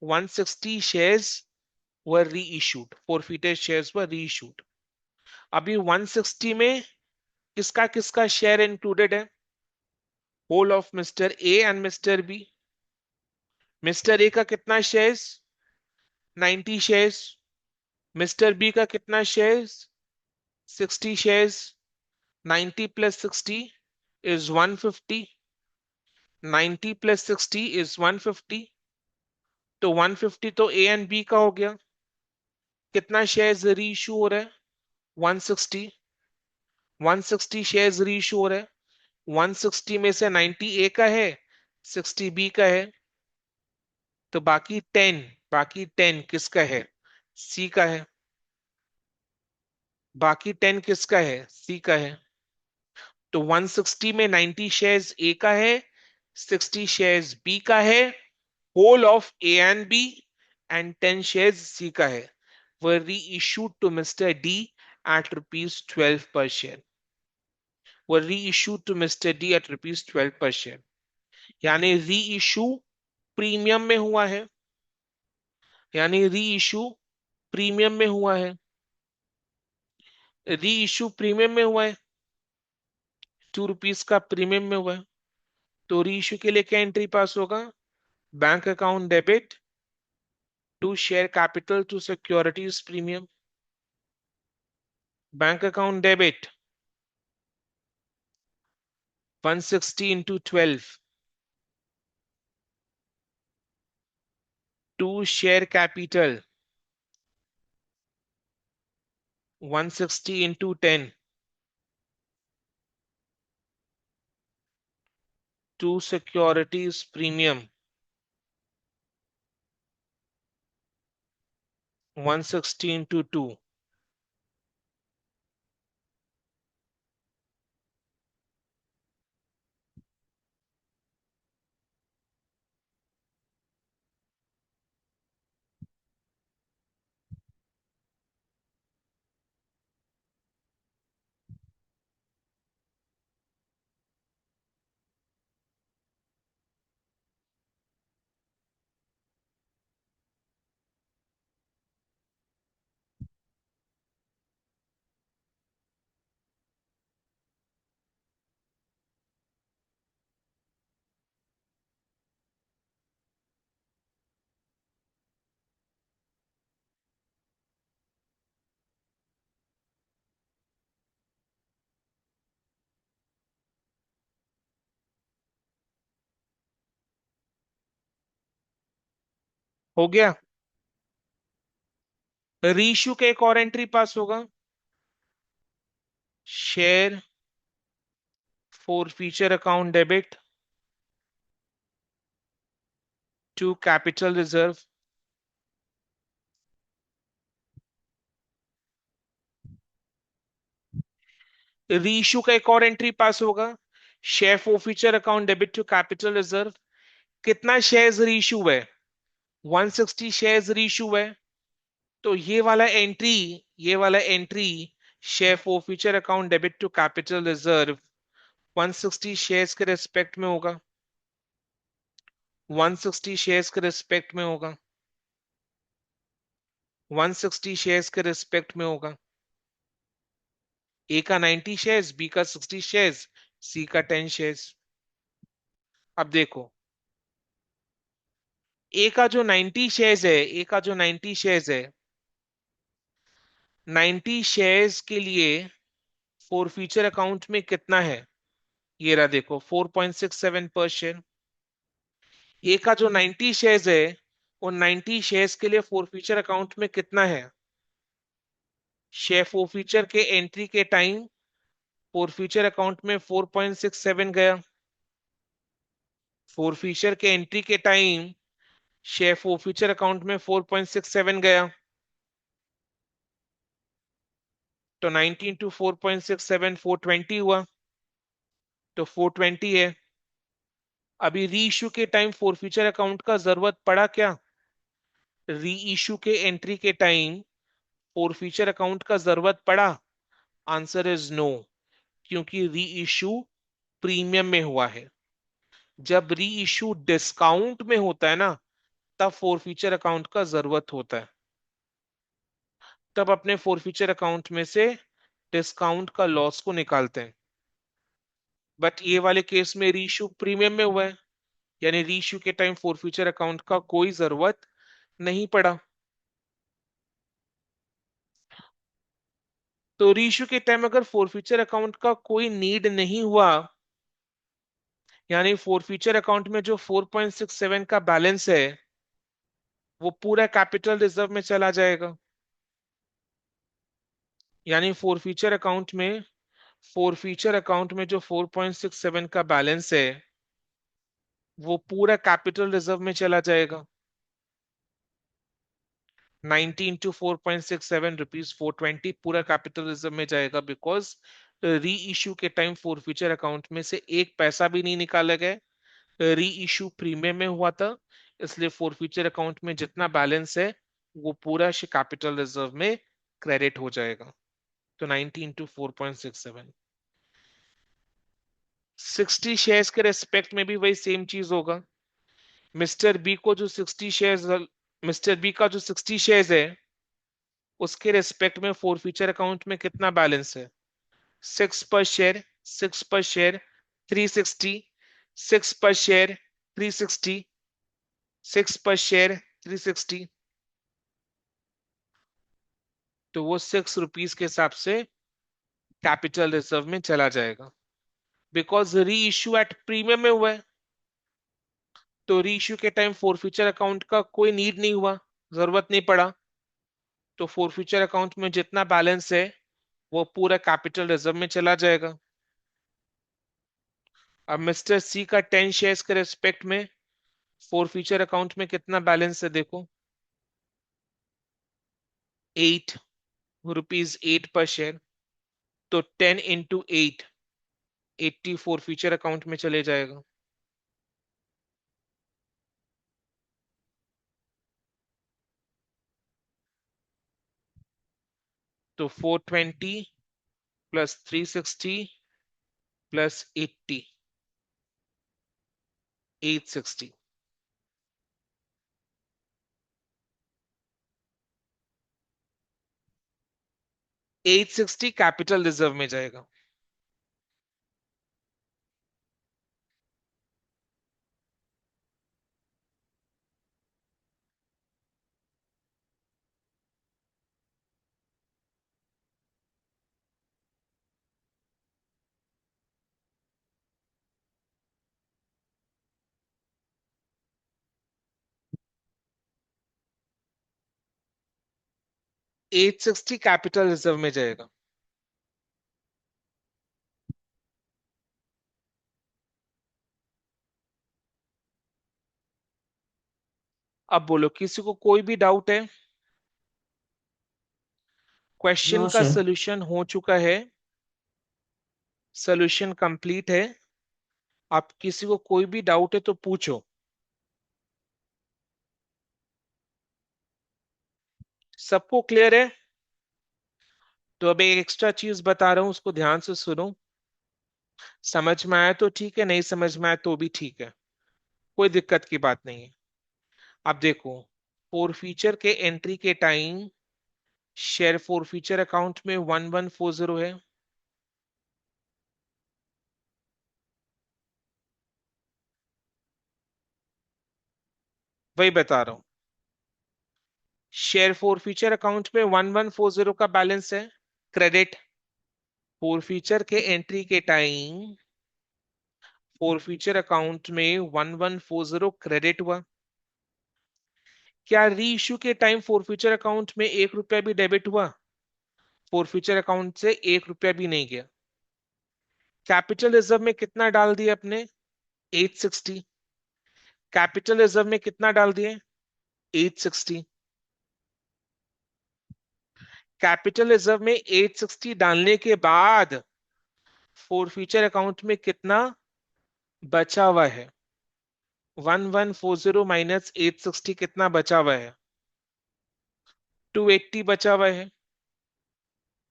160 shares were reissued, forfeited shares were reissued। अभी 160 में किसका किसका शेयर इंक्लूडेड है? Whole of mister A and mister B. Mister A का कितना शेयर्स? 90 शेयर्स। मिस्टर बी का कितना shares? 60 shares. 90 plus 60 is 150, 90 plus 60 is 150। तो 150 तो ए एंड बी का हो गया। कितना शेयर्स री इशू हो रहा है? 160, 160 शेयर्स री इशू हो रहा है। 160 में से 90 ए का है, 60 बी का है, तो बाकी 10 किसका है? सी का है। बाकी 10 किसका है? सी का है। तो 160 में 90 शेयर्स ए का है, 60 शेयर्स बी का है, whole of A and B, and 10 shares C का है, were reissued to Mr. D at rupees 12 per share, were reissued to Mr. D at rupees 12 per share। यानी री इशू प्रीमियम में हुआ है, यानी री इशू प्रीमियम में हुआ है, री इशू प्रीमियम में हुआ है, ₹2 का प्रीमियम में हुआ है। तो री इशू के लिए क्या एंट्री पास होगा? Bank account debit to share capital to securities premium, bank account debit 160 into 12 to share capital 160 into 10 to securities premium 160 into 2। हो गया। रीशू का एक और एंट्री पास होगा, share forfeiture account debit to capital reserve. Reissue का एक और entry पास होगा, share forfeiture account debit to capital reserve. कितना शेयर्स रीशू है? 160 शेयर्स रीशू है। तो ये वाला entry share forfeiture account debit to capital reserve 160 shares के रेस्पेक्ट में होगा, 160 शेयर्स के रेस्पेक्ट में होगा, 160 शेयर्स के रेस्पेक्ट में होगा। ए का 90 शेयर्स, बी का 60 शेयर्स, सी का 10 शेयर्स। अब देखो, ए का जो 90 शेयर्स है, ए का जो 90 शेयर्स है, 90 शेयर्स के लिए फॉर फ्यूचर अकाउंट में कितना है? ये रहा देखो, 4.67 पर शेयर। ए का जो 90 शेयर्स है, वो 90 शेयर्स के लिए फॉर फ्यूचर अकाउंट में कितना है? शेयर फॉर फ्यूचर के एंट्री के टाइम फॉर फ्यूचर अकाउंट में 4.67 गया। फॉर फ्यूचर के एंट्री के time share forfeiture account में 4.67 गया। तो 19 टू 4.67 420 हुआ, तो 420 है। अभी री इशू के टाइम फॉर फ्यूचर अकाउंट का जरूरत पड़ा क्या? री इशू के एंट्री के टाइम फॉर फ्यूचर अकाउंट का जरूरत पड़ा? आंसर इज नो, क्योंकि री इशू प्रीमियम में हुआ है। जब री इशू डिस्काउंट में होता है ना, तब फॉर फ्यूचर अकाउंट का जरूरत होता है, तब अपने फॉर फ्यूचर अकाउंट में से डिस्काउंट का लॉस को निकालते हैं। बट ये वाले केस में री इशू प्रीमियम में हुआ है, यानी री इशू के टाइम फॉर फ्यूचर अकाउंट का कोई जरूरत नहीं पड़ा। तो री इशू के टाइम अगर फॉर फ्यूचर अकाउंट का कोई नीड नहीं हुआ, यानी फॉर फ्यूचर अकाउंट में जो 4.67 का बैलेंस है, वो पूरा कैपिटल रिजर्व में चला जाएगा। यानी फॉर फ्यूचर अकाउंट में जो 4.67 का बैलेंस है, वो पूरा कैपिटल रिजर्व में चला जाएगा। 19 टू 4.67 रुपीज 420 पूरा कैपिटल रिजर्व में जाएगा, बिकॉज री इशू के टाइम फॉर फ्यूचर अकाउंट में से एक पैसा भी नहीं निकाला गया। री इशू प्रीमियम में हुआ था, इसलिए फॉर फ्यूचर अकाउंट में जितना बैलेंस है, वो पूरा कैपिटल रिजर्व में क्रेडिट हो जाएगा। तो 19 टू 4.67 60 शेयर्स के रेस्पेक्ट में भी वही सेम चीज होगा। मिस्टर बी को जो 60 शेयर्स मिस्टर बी का जो 60 शेयर्स है उसके रेस्पेक्ट में फॉरफीचर अकाउंट में कितना बैलेंस है? 6 पर शेयर, 6 पर शेयर 360, 6 पर शेयर 360, 6 पर शेयर 360। तो वो 6 रुपीज के हिसाब से कैपिटल रिजर्व में चला जाएगा, बिकॉज री इश्यू एट प्रीमियम में हुआ है। तो री इश्यू के टाइम फॉरफीचर अकाउंट का कोई नीड नहीं हुआ, जरूरत नहीं पड़ा। तो फॉरफीचर अकाउंट में जितना बैलेंस है वो पूरा कैपिटल रिजर्व में चला जाएगा। अब मिस्टर सी का 10 शेयर्स के रेस्पेक्ट में फॉरफीचर अकाउंट में कितना बैलेंस है देखो, 8 रुपीज 8 पर शेयर। तो 10 into 8, 80 फॉरफीचर अकाउंट में चले जाएगा। तो 420 प्लस 360 प्लस 80, 860। 860 कैपिटल रिजर्व में जाएगा। एट सिक्सटी कैपिटल रिजर्व में जाएगा। अब बोलो, किसी को कोई भी डाउट है? क्वेश्चन नो का सर। सॉल्यूशन हो चुका है, सॉल्यूशन कंप्लीट है। आप किसी को कोई भी डाउट है तो पूछो। सबको क्लियर है? तो अब एक एक्स्ट्रा चीज बता रहा हूं, उसको ध्यान से सुनो। समझ में आया तो ठीक है, नहीं समझ में आया तो भी ठीक है, कोई दिक्कत की बात नहीं है। अब देखो, फॉरफीचर के एंट्री के टाइम शेयर फॉरफीचर अकाउंट में 1140 है। वही बता रहा हूं, शेयर फॉरफीचर अकाउंट में 1140 का बैलेंस है, क्रेडिट। फॉरफीचर के एंट्री के टाइम फॉरफीचर अकाउंट में 1140 क्रेडिट हुआ। क्या री इश्यू के टाइम फॉरफीचर अकाउंट में 1 रुपया भी डेबिट हुआ? फॉरफीचर अकाउंट से 1 रुपया भी नहीं गया। कैपिटल रिजर्व में कितना डाल दिया अपने? 860। कैपिटल रिजर्व में कितना डाल दिए? 860। कैपिटल रिजर्व में 860 डालने के बाद फॉरफीचर अकाउंट में कितना बचा हुआ है? 1140 माइनस 860 कितना बचा हुआ है? 280 बचा हुआ है।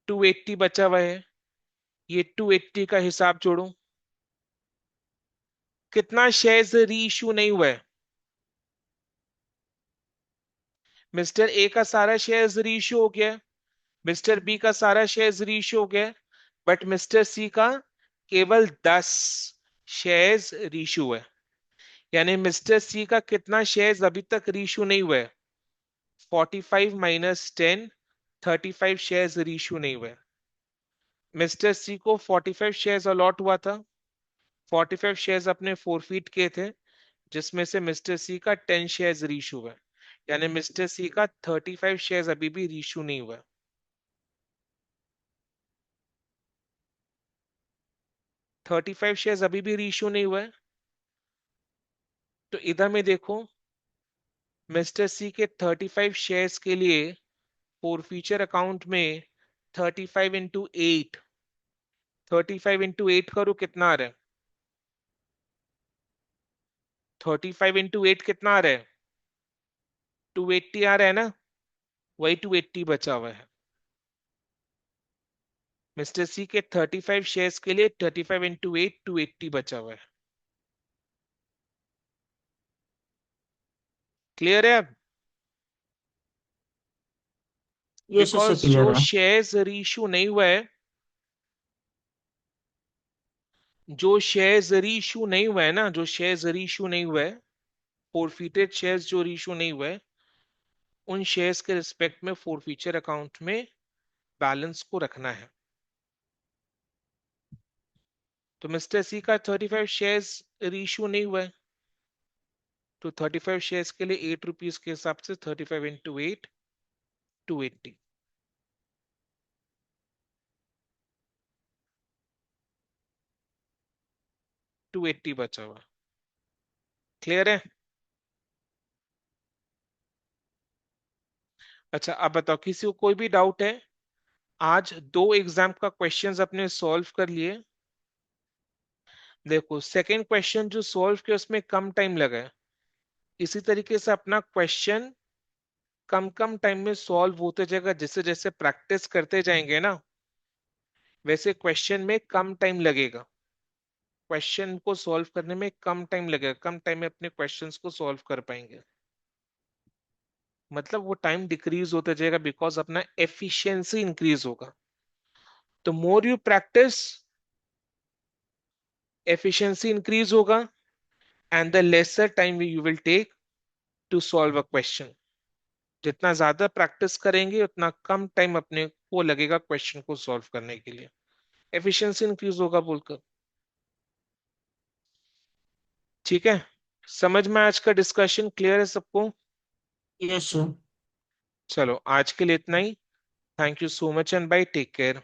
280 बचा हुआ है। ये 280 का हिसाब जोड़ो। कितना शेयर्स री इश्यू नहीं हुआ है? मिस्टर ए का सारा शेयर्स री इश्यू हो गया है, मिस्टर बी का सारा शेयर्स री इश्यू हो गया है, बट मिस्टर सी का केवल 10 शेयर्स री इश्यू है। यानी मिस्टर सी का कितना शेयर्स अभी तक री इश्यू नहीं हुआ है? 45 माइनस 10, 35 शेयर्स री इश्यू नहीं हुए। मिस्टर सी को 45 शेयर्स अलॉट हुआ था, 45 शेयर्स अपने फोरफीट किए थे, जिसमें से मिस्टर सी का 10 शेयर्स रीशू है। यानी मिस्टर सी का 35 शेयर्स अभी भी रीशू नहीं हुआ। 35 शेयर्स अभी भी रीशू नहीं हुआ है। तो इधर में देखो, मिस्टर सी के 35 शेयर्स के लिए फोरफीचर अकाउंट में 35 into 8, 35 into 8 करो कितना आ रहा है? 35 into 8 कितना आ रहा है? 280 आ रहा है ना? वही 280 बचा हुआ है। मिस्टर सी के 35 शेयर्स के लिए 35 इंटू 8 280 बचा हुआ है। क्लियर है अब? यस यस बिकॉज क्लियर जो है। शेयर्स रीइश्यू नहीं हुआ है, जो शेयर्स रीइश्यू नहीं हुआ है ना, जो शेयर्स रीइश्यू नहीं हुआ है, फोरफिटेड शेयर्स जो रीइश्यू नहीं हुए, उन शेयर्स के रिस्पेक्ट में फोरफीचर अकाउंट में बैलेंस को रखना है। तो मिस्टर सी का 35 शेयर्स रीइश्यू नहीं हुआ है, तो 35 शेयर्स के लिए 8 रुपीज के हिसाब से 35 इंटू 8 280। 280 बचा हुआ। क्लियर है? अच्छा अब बताओ, किसी को कोई भी डाउट है? आज दो एग्जाम का क्वेश्चंस अपने सॉल्व कर लिए। देखो सेकंड क्वेश्चन जो सॉल्व किया उसमें कम टाइम लगा है, इसी तरीके से अपना क्वेश्चन कम कम टाइम में सॉल्व होते जाएगा। जैसे जैसे प्रैक्टिस करते जाएंगे ना, वैसे क्वेश्चन में कम टाइम लगेगा, क्वेश्चन को सॉल्व करने में कम टाइम लगेगा, कम टाइम में अपने क्वेश्चंस को सॉल्व कर पाएंगे। मतलब वो टाइम डिक्रीज होता जाएगा, बिकॉज अपना एफिशिएंसी इंक्रीज होगा। तो more you practice, efficiency increase होगा, and the lesser time you will take to solve a question. जितना ज्यादा प्रैक्टिस करेंगे उतना कम टाइम अपने को लगेगा क्वेश्चन को सॉल्व करने के लिए, एफिशिएंसी इंक्रीज होगा बोलकर। ठीक है? समझ में आज का डिस्कशन क्लियर है सबको? Yes sir. चलो आज के लिए इतना ही। Thank you so much and bye, take care.